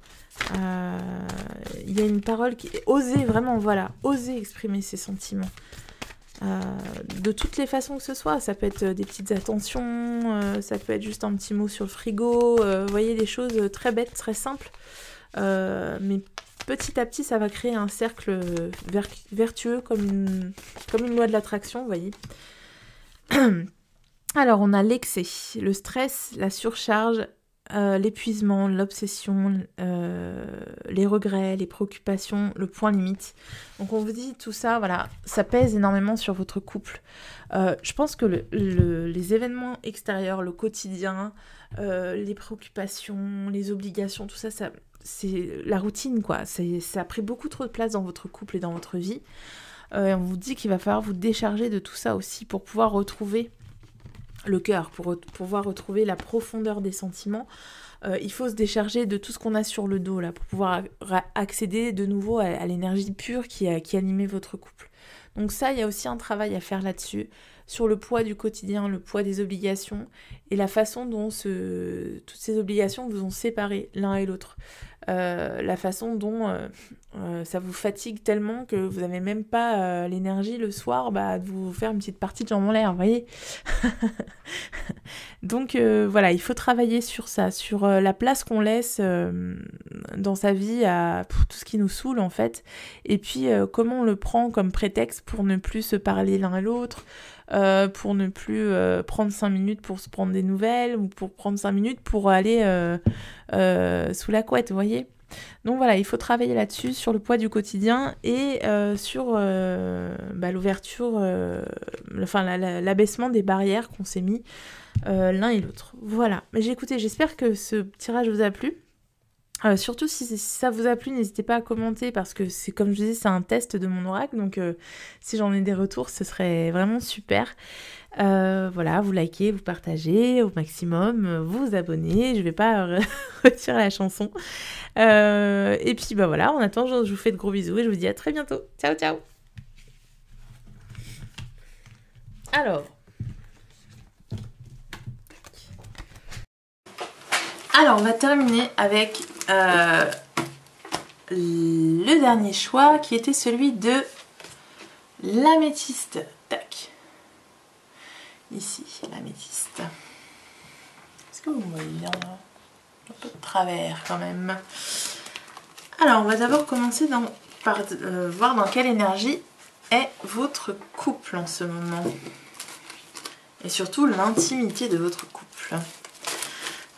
Il y a une parole qui... Oser, vraiment, oser exprimer ses sentiments. De toutes les façons que ce soit. Ça peut être des petites attentions, ça peut être juste un petit mot sur le frigo. Vous voyez, des choses très bêtes, très simples. Mais petit à petit, ça va créer un cercle vertueux comme une loi de l'attraction, vous voyez. Alors, on a l'excès, le stress, la surcharge, l'épuisement, l'obsession, les regrets, les préoccupations, le point limite. Donc, on vous dit tout ça, voilà, ça pèse énormément sur votre couple. Je pense que les événements extérieurs, le quotidien, les préoccupations, les obligations, tout ça, c'est la routine, quoi. Ça a pris beaucoup trop de place dans votre couple et dans votre vie. On vous dit qu'il va falloir vous décharger de tout ça aussi pour pouvoir retrouver le cœur, pour pouvoir retrouver la profondeur des sentiments. Il faut se décharger de tout ce qu'on a sur le dos, là, pour pouvoir accéder de nouveau à l'énergie pure qui animait votre couple. Donc ça, il y a aussi un travail à faire là-dessus, sur le poids du quotidien, le poids des obligations, et la façon dont toutes ces obligations vous ont séparés l'un et l'autre. La façon dont ça vous fatigue tellement que vous n'avez même pas l'énergie le soir de vous faire une petite partie de jambes en l'air, vous voyez. Donc voilà, il faut travailler sur ça, sur la place qu'on laisse dans sa vie à tout ce qui nous saoule en fait, et puis comment on le prend comme prétexte pour ne plus se parler l'un à l'autre, pour ne plus prendre 5 minutes pour se prendre des nouvelles ou pour prendre 5 minutes pour aller sous la couette, vous voyez. Donc voilà, il faut travailler là-dessus, sur le poids du quotidien et sur l'ouverture, l'abaissement des barrières qu'on s'est mis l'un et l'autre. Voilà, mais écoutez, j'espère que ce tirage vous a plu. Surtout si ça vous a plu, n'hésitez pas à commenter parce que c'est comme je disais, c'est un test de mon oracle, donc si j'en ai des retours, ce serait vraiment super. Voilà, vous likez, vous partagez au maximum, vous vous abonnez, je vais pas retirer la chanson. Et puis bah voilà, en attendant, je vous fais de gros bisous et je vous dis à très bientôt. Ciao ciao. Alors, on va terminer avec le dernier choix qui était celui de l'améthyste. Tac. Ici, l'améthyste. Est-ce que vous voyez bien un peu de travers quand même. Alors, on va d'abord commencer par voir dans quelle énergie est votre couple en ce moment. Et surtout l'intimité de votre couple.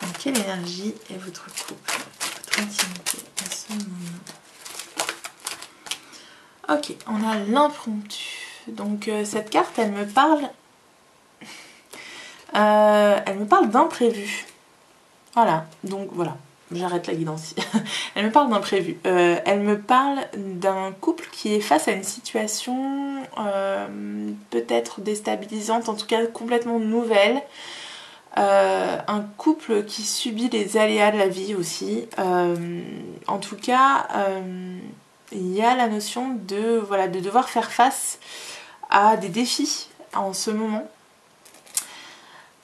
Dans quelle énergie est votre couple, votre intimité en ce moment? Ok, on a l'impromptu. Donc cette carte, elle me parle d'imprévu. Voilà, donc voilà, j'arrête la guidance. Elle me parle d'imprévu. Elle me parle d'un couple qui est face à une situation peut-être déstabilisante, en tout cas complètement nouvelle. Un couple qui subit les aléas de la vie aussi. En tout cas, il y a la notion de devoir faire face à des défis en ce moment.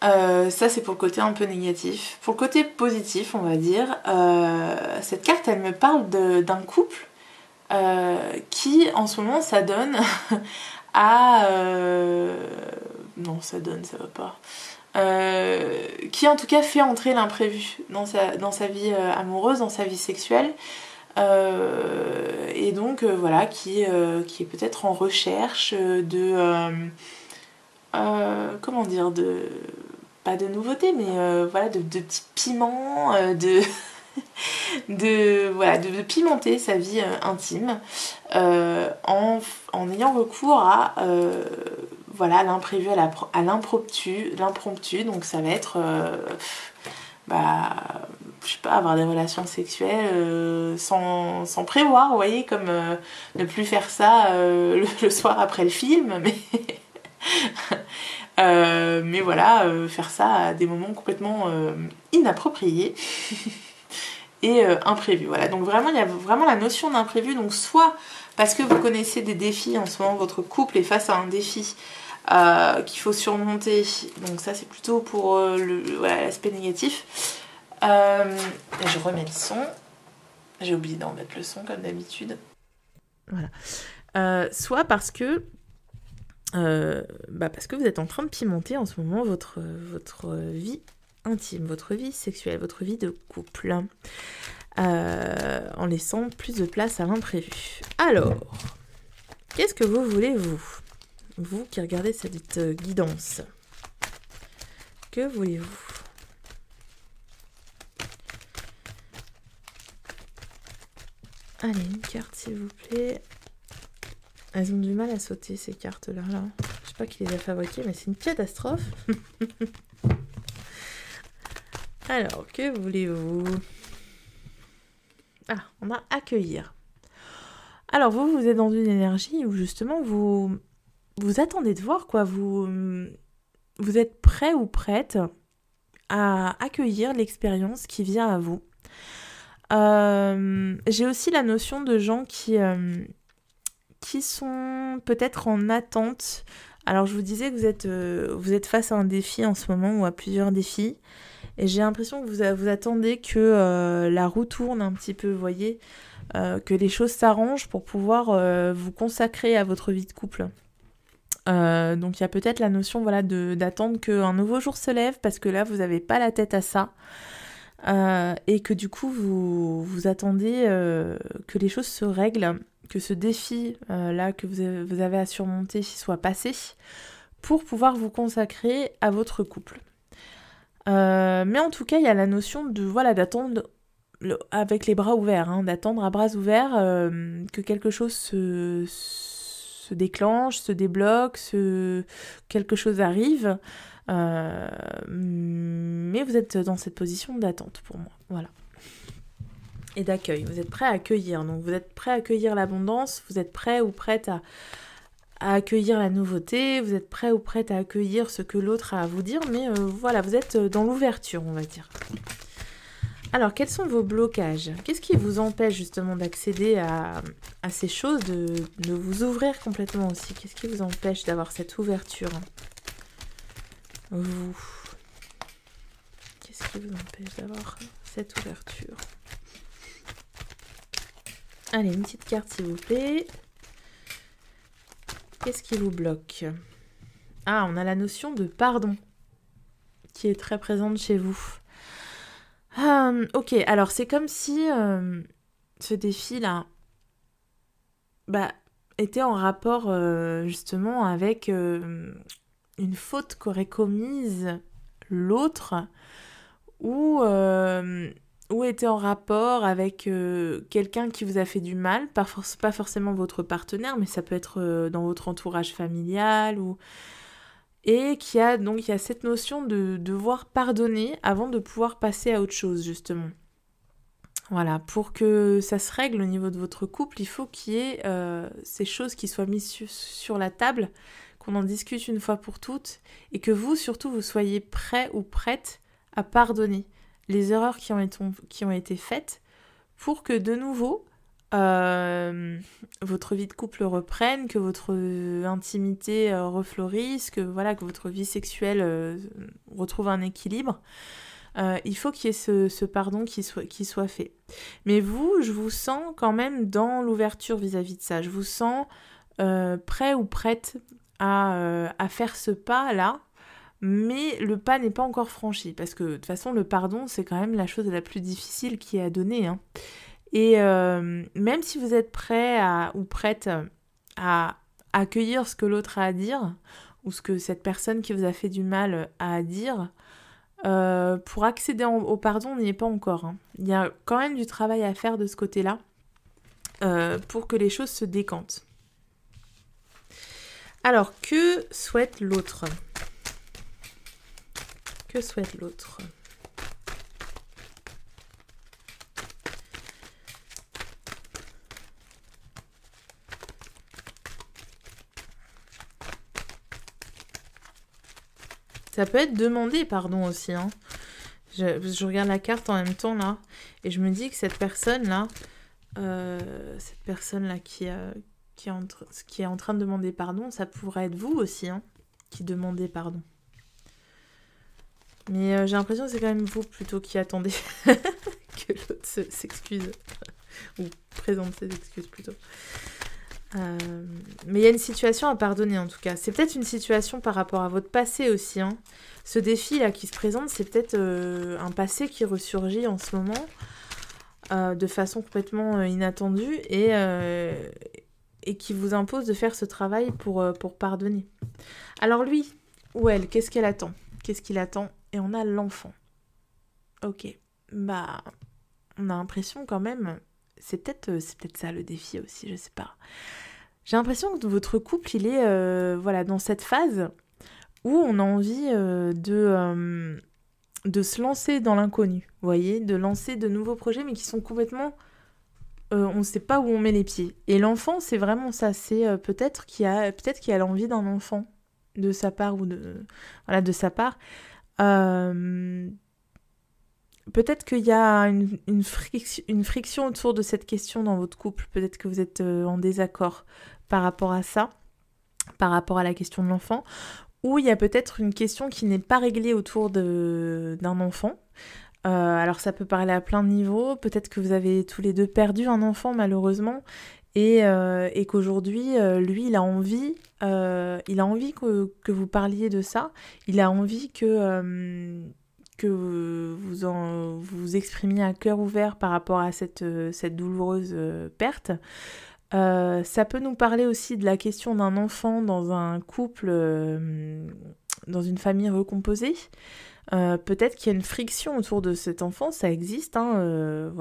Ça c'est pour le côté un peu négatif. Pour le côté positif, on va dire, cette carte elle me parle d'un couple qui en ce moment s'adonne à... Non, s'adonne, ça va pas. Qui en tout cas fait entrer l'imprévu dans sa vie amoureuse, dans sa vie sexuelle, et donc voilà, qui est peut-être en recherche comment dire, pas de nouveautés, mais voilà, de petits piments, de pimenter sa vie intime en ayant recours à l'imprévu, à l'impromptu. Donc ça va être je sais pas, avoir des relations sexuelles sans prévoir, vous voyez, comme ne plus faire ça le soir après le film, mais voilà, faire ça à des moments complètement inappropriés et imprévus. Voilà, donc vraiment, il y a vraiment la notion d'imprévu. Donc soit parce que vous connaissez des défis en ce moment, votre couple est face à un défi qu'il faut surmonter. Donc ça, c'est plutôt pour l'aspect négatif. Je remets le son. J'ai oublié d'en mettre le son comme d'habitude. Voilà. Soit parce que vous êtes en train de pimenter en ce moment votre vie intime, votre vie sexuelle, votre vie de couple, en laissant plus de place à l'imprévu. Alors, qu'est-ce que vous voulez, vous qui regardez cette guidance? Que voulez-vous? Allez, une carte s'il vous plaît. Elles ont du mal à sauter ces cartes-là. Là. Je sais pas qui les a fabriquées, mais c'est une catastrophe. Alors, que voulez-vous? Ah, on a accueillir. Alors, vous êtes dans une énergie où justement vous attendez de voir, quoi. Vous êtes prêt ou prête à accueillir l'expérience qui vient à vous. J'ai aussi la notion de gens qui sont peut-être en attente. Alors je vous disais que vous êtes face à un défi en ce moment ou à plusieurs défis. Et j'ai l'impression que vous attendez que la roue tourne un petit peu, vous voyez, que les choses s'arrangent pour pouvoir vous consacrer à votre vie de couple. Donc il y a peut-être la notion d'attendre qu'un nouveau jour se lève parce que là vous n'avez pas la tête à ça. Et que du coup vous attendez que les choses se règlent, que ce défi là que vous avez à surmonter soit passé pour pouvoir vous consacrer à votre couple. Mais en tout cas, il y a la notion de d'attendre avec les bras ouverts, hein, d'attendre à bras ouverts que quelque chose se déclenche, se débloque, quelque chose arrive. Mais vous êtes dans cette position d'attente pour moi, voilà. Et d'accueil, vous êtes prêt à accueillir, donc vous êtes prêt à accueillir l'abondance, vous êtes prêt ou prête à accueillir la nouveauté, vous êtes prêt ou prête à accueillir ce que l'autre a à vous dire, mais voilà, vous êtes dans l'ouverture, on va dire. Alors, quels sont vos blocages? Qu'est-ce qui vous empêche justement d'accéder à ces choses, de vous ouvrir complètement aussi? Qu'est-ce qui vous empêche d'avoir cette ouverture? Vous. Qu'est-ce qui vous empêche d'avoir cette ouverture? Allez, une petite carte s'il vous plaît. Qu'est-ce qui vous bloque? Ah, on a la notion de pardon qui est très présente chez vous. Ok, alors c'est comme si ce défi-là était en rapport justement avec une faute qu'aurait commise l'autre ou était en rapport avec quelqu'un qui vous a fait du mal, pas forcément votre partenaire, mais ça peut être dans votre entourage familial et il y a cette notion de devoir pardonner avant de pouvoir passer à autre chose, justement. Voilà, pour que ça se règle au niveau de votre couple, il faut qu'il y ait ces choses qui soient mises sur la table, qu'on en discute une fois pour toutes, et que vous, surtout, vous soyez prêts ou prêtes à pardonner les erreurs qui ont été faites, pour que de nouveau, votre vie de couple reprenne, que votre intimité refleurisse, que votre vie sexuelle retrouve un équilibre. Il faut qu'il y ait ce pardon qui soit fait. Mais vous, je vous sens quand même dans l'ouverture vis-à-vis de ça. Je vous sens prêt ou prête à faire ce pas-là, mais le pas n'est pas encore franchi, parce que de toute façon, le pardon, c'est quand même la chose la plus difficile qui est à donner, hein. Et même si vous êtes prêt ou prête à accueillir ce que l'autre a à dire, ou ce que cette personne qui vous a fait du mal a à dire, pour accéder au pardon, on n'y est pas encore, hein. Il y a quand même du travail à faire de ce côté-là, pour que les choses se décantent. Alors, que souhaite l'autre ? Que souhaite l'autre ? Ça peut être demander pardon aussi, hein. Je regarde la carte en même temps là, et je me dis que cette personne-là qui est en train de demander pardon, ça pourrait être vous aussi, hein, qui demandez pardon. Mais j'ai l'impression que c'est quand même vous plutôt qui attendez que l'autre s'excuse, ou présente ses excuses plutôt. Mais il y a une situation à pardonner en tout cas. C'est peut-être une situation par rapport à votre passé aussi, hein. Ce défi-là qui se présente, c'est peut-être un passé qui ressurgit en ce moment de façon complètement inattendue et qui vous impose de faire ce travail pour pardonner. Alors lui ou elle, qu'est-ce qu'elle attend ? Qu'est-ce qu'il attend ? Et on a l'enfant. Ok, on a l'impression quand même... C'est peut-être ça le défi aussi, je sais pas. J'ai l'impression que votre couple, il est dans cette phase où on a envie de se lancer dans l'inconnu, vous voyez, de lancer de nouveaux projets, mais qui sont complètement... on ne sait pas où on met les pieds. Et l'enfant, c'est vraiment ça. C'est peut-être qu'il a l'envie d'un enfant de sa part ou de sa part. Peut-être qu'il y a une friction autour de cette question dans votre couple. Peut-être que vous êtes en désaccord par rapport à ça, par rapport à la question de l'enfant. Ou il y a peut-être une question qui n'est pas réglée autour d'un enfant. Alors ça peut parler à plein de niveaux. Peut-être que vous avez tous les deux perdu un enfant malheureusement. Et qu'aujourd'hui, lui, il a envie que vous parliez de ça. Il a envie que vous exprimiez à cœur ouvert par rapport à cette douloureuse perte. Ça peut nous parler aussi de la question d'un enfant dans un couple, dans une famille recomposée. Peut-être qu'il y a une friction autour de cet enfant, ça existe, hein,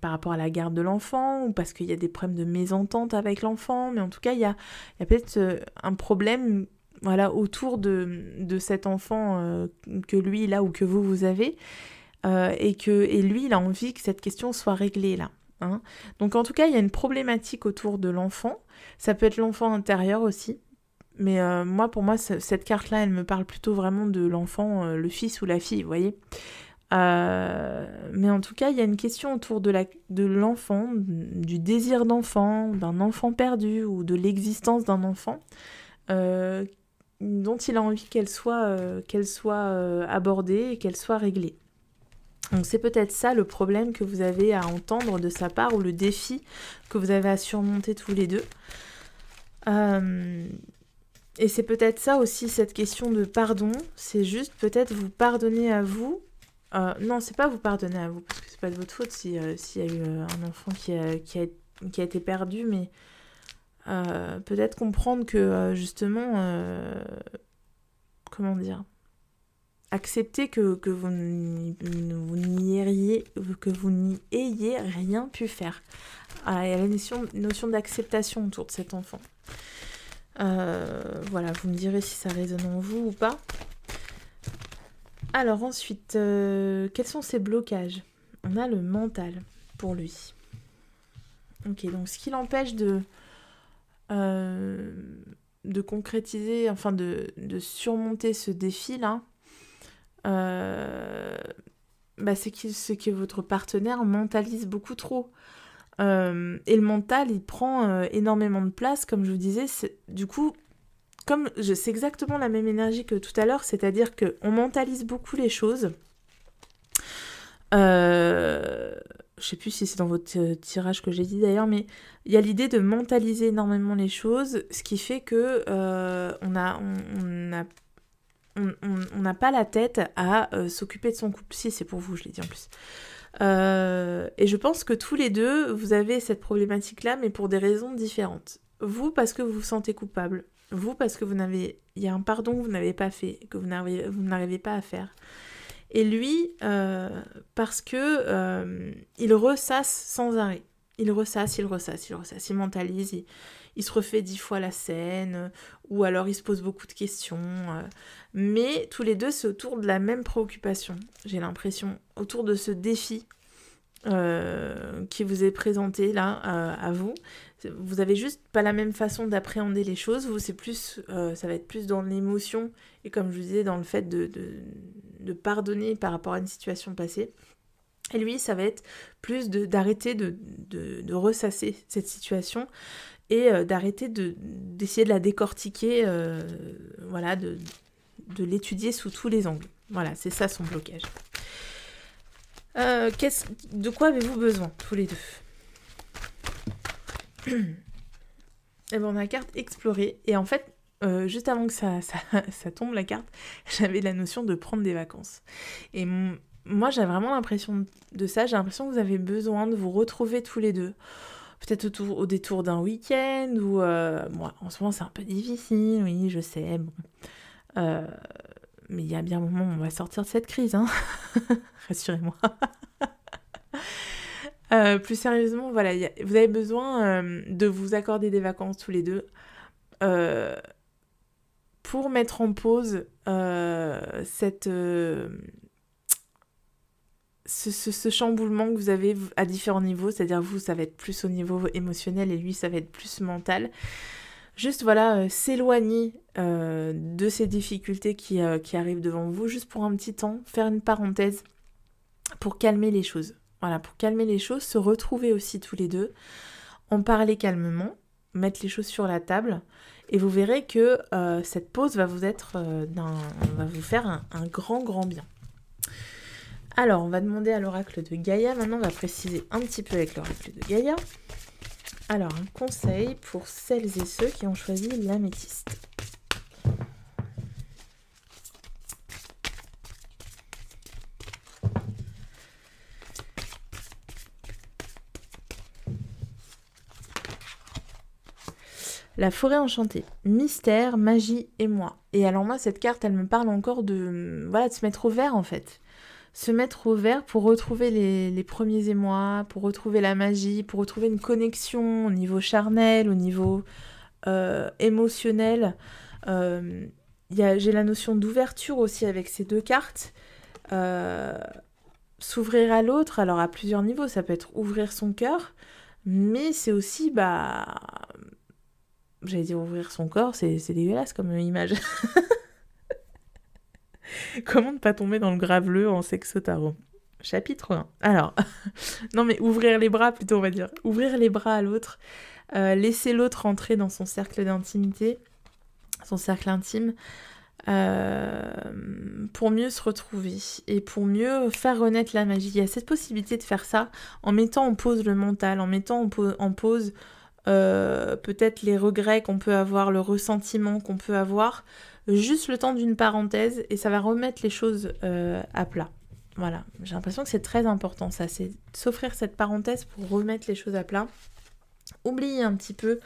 par rapport à la garde de l'enfant, ou parce qu'il y a des problèmes de mésentente avec l'enfant, mais en tout cas, il y a peut-être un problème voilà, autour de cet enfant que lui, là, ou que vous avez, et lui, il a envie que cette question soit réglée, là. Hein. Donc, en tout cas, il y a une problématique autour de l'enfant. Ça peut être l'enfant intérieur aussi. Mais pour moi, cette carte-là, elle me parle plutôt vraiment de l'enfant, le fils ou la fille, vous voyez. Mais en tout cas, il y a une question autour de l'enfant, du désir d'enfant, d'un enfant perdu ou de l'existence d'un enfant, dont il a envie qu'elle soit abordée et qu'elle soit réglée. Donc c'est peut-être ça le problème que vous avez à entendre de sa part, ou le défi que vous avez à surmonter tous les deux. Et c'est peut-être ça aussi, cette question de pardon. C'est juste peut-être vous pardonner à vous. Non, c'est pas vous pardonner à vous, parce que c'est pas de votre faute s'il y a eu un enfant qui a été perdu, mais peut-être comprendre que justement, comment dire, accepter que vous n'y ayez rien pu faire. Il y a la notion d'acceptation autour de cet enfant. Voilà, vous me direz si ça résonne en vous ou pas. Alors ensuite, quels sont ses blocages ? On a le mental pour lui. Ok, donc ce qui l'empêche de concrétiser, enfin de surmonter ce défi-là, c'est que votre partenaire mentalise beaucoup trop. Et le mental, il prend énormément de place, comme je vous disais. Du coup, c'est exactement la même énergie que tout à l'heure, c'est-à-dire qu'on mentalise beaucoup les choses. Je sais plus si c'est dans votre tirage que j'ai dit d'ailleurs, mais il y a l'idée de mentaliser énormément les choses, ce qui fait que on n'a pas la tête à s'occuper de son couple. Si, c'est pour vous, je l'ai dit en plus. Et je pense que tous les deux, vous avez cette problématique-là, mais pour des raisons différentes. Vous, parce que vous vous sentez coupable. Vous, parce que il y a un pardon que vous n'avez pas fait, que vous n'arrivez pas à faire. Et lui, parce que il ressasse sans arrêt. Il ressasse, il mentalise, il se refait 10 fois la scène, ou alors il se pose beaucoup de questions. Mais tous les deux, c'est autour de la même préoccupation, j'ai l'impression, autour de ce défi qui vous est présenté là, à vous. Vous avez juste pas la même façon d'appréhender les choses. Vous, c'est plus, ça va être plus dans l'émotion, et comme je vous disais, dans le fait de pardonner par rapport à une situation passée. Et lui, ça va être plus d'arrêter de ressasser cette situation, et d'arrêter d'essayer de la décortiquer, voilà, de l'étudier sous tous les angles. Voilà, c'est ça son blocage. De quoi avez-vous besoin, tous les deux ? Et bon, on a la carte explorer, et en fait, juste avant que ça tombe la carte, j'avais la notion de prendre des vacances. Et moi, j'ai vraiment l'impression de ça, j'ai l'impression que vous avez besoin de vous retrouver tous les deux. Peut-être au détour d'un week-end, ou... moi, en ce moment, c'est un peu difficile, oui, je sais, bon. Mais il y a bien un moment où on va sortir de cette crise, hein. Rassurez-moi. Plus sérieusement, voilà, vous avez besoin de vous accorder des vacances tous les deux pour mettre en pause ce chamboulement que vous avez à différents niveaux, c'est-à-dire vous, ça va être plus au niveau émotionnel, et lui, ça va être plus mental. Juste, voilà, s'éloigner de ces difficultés qui arrivent devant vous, juste pour un petit temps, faire une parenthèse pour calmer les choses. Voilà, pour calmer les choses, se retrouver aussi tous les deux, en parler calmement, mettre les choses sur la table, et vous verrez que cette pause va vous faire un grand bien. Alors, on va demander à l'oracle de Gaïa. Maintenant, on va préciser un petit peu avec l'oracle de Gaïa. Alors, un conseil pour celles et ceux qui ont choisi l'améthyste. La forêt enchantée, mystère, magie et moi. Et alors moi, cette carte, elle me parle encore de, voilà, de se mettre au vert en fait. Se mettre au vert pour retrouver les premiers émois, pour retrouver la magie, pour retrouver une connexion au niveau charnel, au niveau émotionnel. J'ai la notion d'ouverture aussi avec ces deux cartes. S'ouvrir à l'autre, alors à plusieurs niveaux, ça peut être ouvrir son cœur, mais c'est aussi, j'allais dire ouvrir son corps, c'est dégueulasse comme image. Comment ne pas tomber dans le graveleux en sexo-tarot? Chapitre 1. Alors, non mais ouvrir les bras plutôt, on va dire. Ouvrir les bras à l'autre, laisser l'autre entrer dans son cercle d'intimité, son cercle intime, pour mieux se retrouver et pour mieux faire renaître la magie. Il y a cette possibilité de faire ça en mettant en pause le mental, en mettant en pause peut-être les regrets qu'on peut avoir, le ressentiment qu'on peut avoir, juste le temps d'une parenthèse, et ça va remettre les choses à plat. Voilà, j'ai l'impression que c'est très important ça, c'est s'offrir cette parenthèse pour remettre les choses à plat. Oubliez un petit peu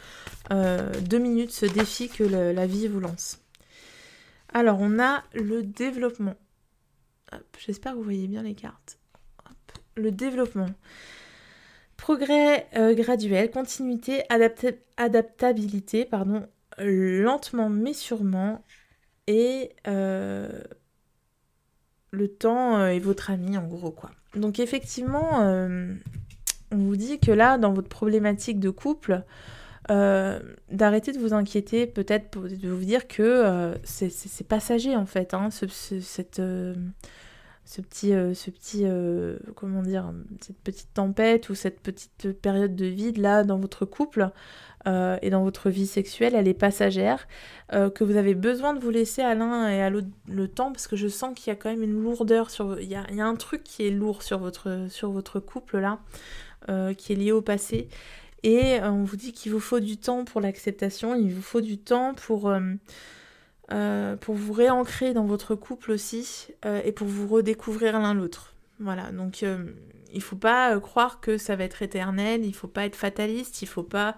2 minutes ce défi que la vie vous lance. Alors, on a le développement. J'espère que vous voyez bien les cartes. Hop. Le développement. Progrès graduel, continuité, adaptabilité, lentement mais sûrement. Et le temps est votre ami, en gros, quoi. Donc, effectivement, on vous dit que là, dans votre problématique de couple, d'arrêter de vous inquiéter, peut-être de vous dire que c'est passager en fait, hein, cette petite tempête ou cette petite période de vide là dans votre couple et dans votre vie sexuelle, elle est passagère, que vous avez besoin de vous laisser à l'un et à l'autre le temps, parce que je sens qu'il y a quand même une lourdeur il y a un truc qui est lourd sur votre couple là, qui est lié au passé. Et on vous dit qu'il vous faut du temps pour l'acceptation, il vous faut du temps pour vous réancrer dans votre couple aussi, et pour vous redécouvrir l'un l'autre. Voilà, donc il ne faut pas croire que ça va être éternel, il ne faut pas être fataliste, il ne faut pas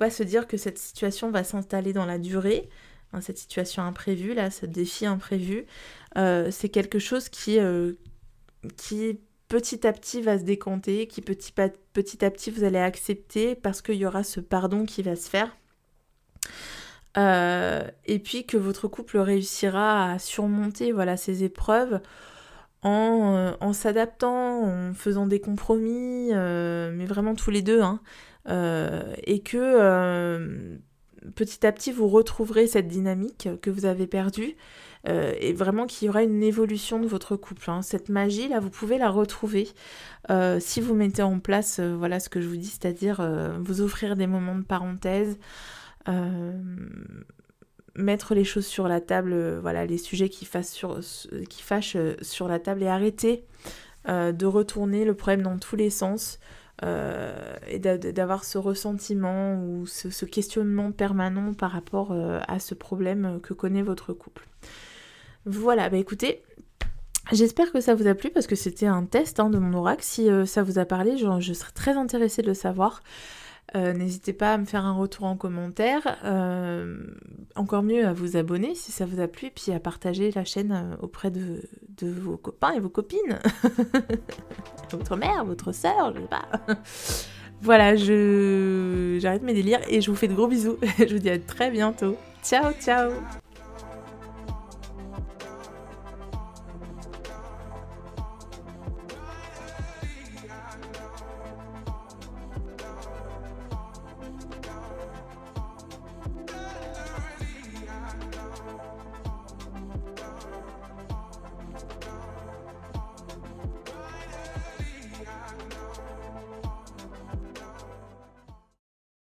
se dire que cette situation va s'installer dans la durée, hein, cette situation imprévue, là, ce défi imprévu. C'est quelque chose qui petit à petit va se décanter, qui petit à petit vous allez accepter, parce qu'il y aura ce pardon qui va se faire. Et puis que votre couple réussira à surmonter ces épreuves en s'adaptant, en faisant des compromis, mais vraiment tous les deux, hein, et que petit à petit vous retrouverez cette dynamique que vous avez perdue, et vraiment qu'il y aura une évolution de votre couple, hein. Cette magie là, vous pouvez la retrouver si vous mettez en place ce que je vous dis, c'est-à-dire vous offrir des moments de parenthèse, mettre les choses sur la table, les sujets qui fâchent sur la table, et arrêter de retourner le problème dans tous les sens, et d'avoir ce ressentiment ou ce questionnement permanent par rapport à ce problème que connaît votre couple. Voilà, écoutez, j'espère que ça vous a plu, parce que c'était un test de mon oracle. Si ça vous a parlé, je serais très intéressée de le savoir. N'hésitez pas à me faire un retour en commentaire, encore mieux à vous abonner si ça vous a plu, et puis à partager la chaîne auprès de vos copains et vos copines, votre mère, votre sœur, je sais pas. Voilà, j'arrête mes délires et je vous fais de gros bisous. Je vous dis à très bientôt. Ciao, ciao.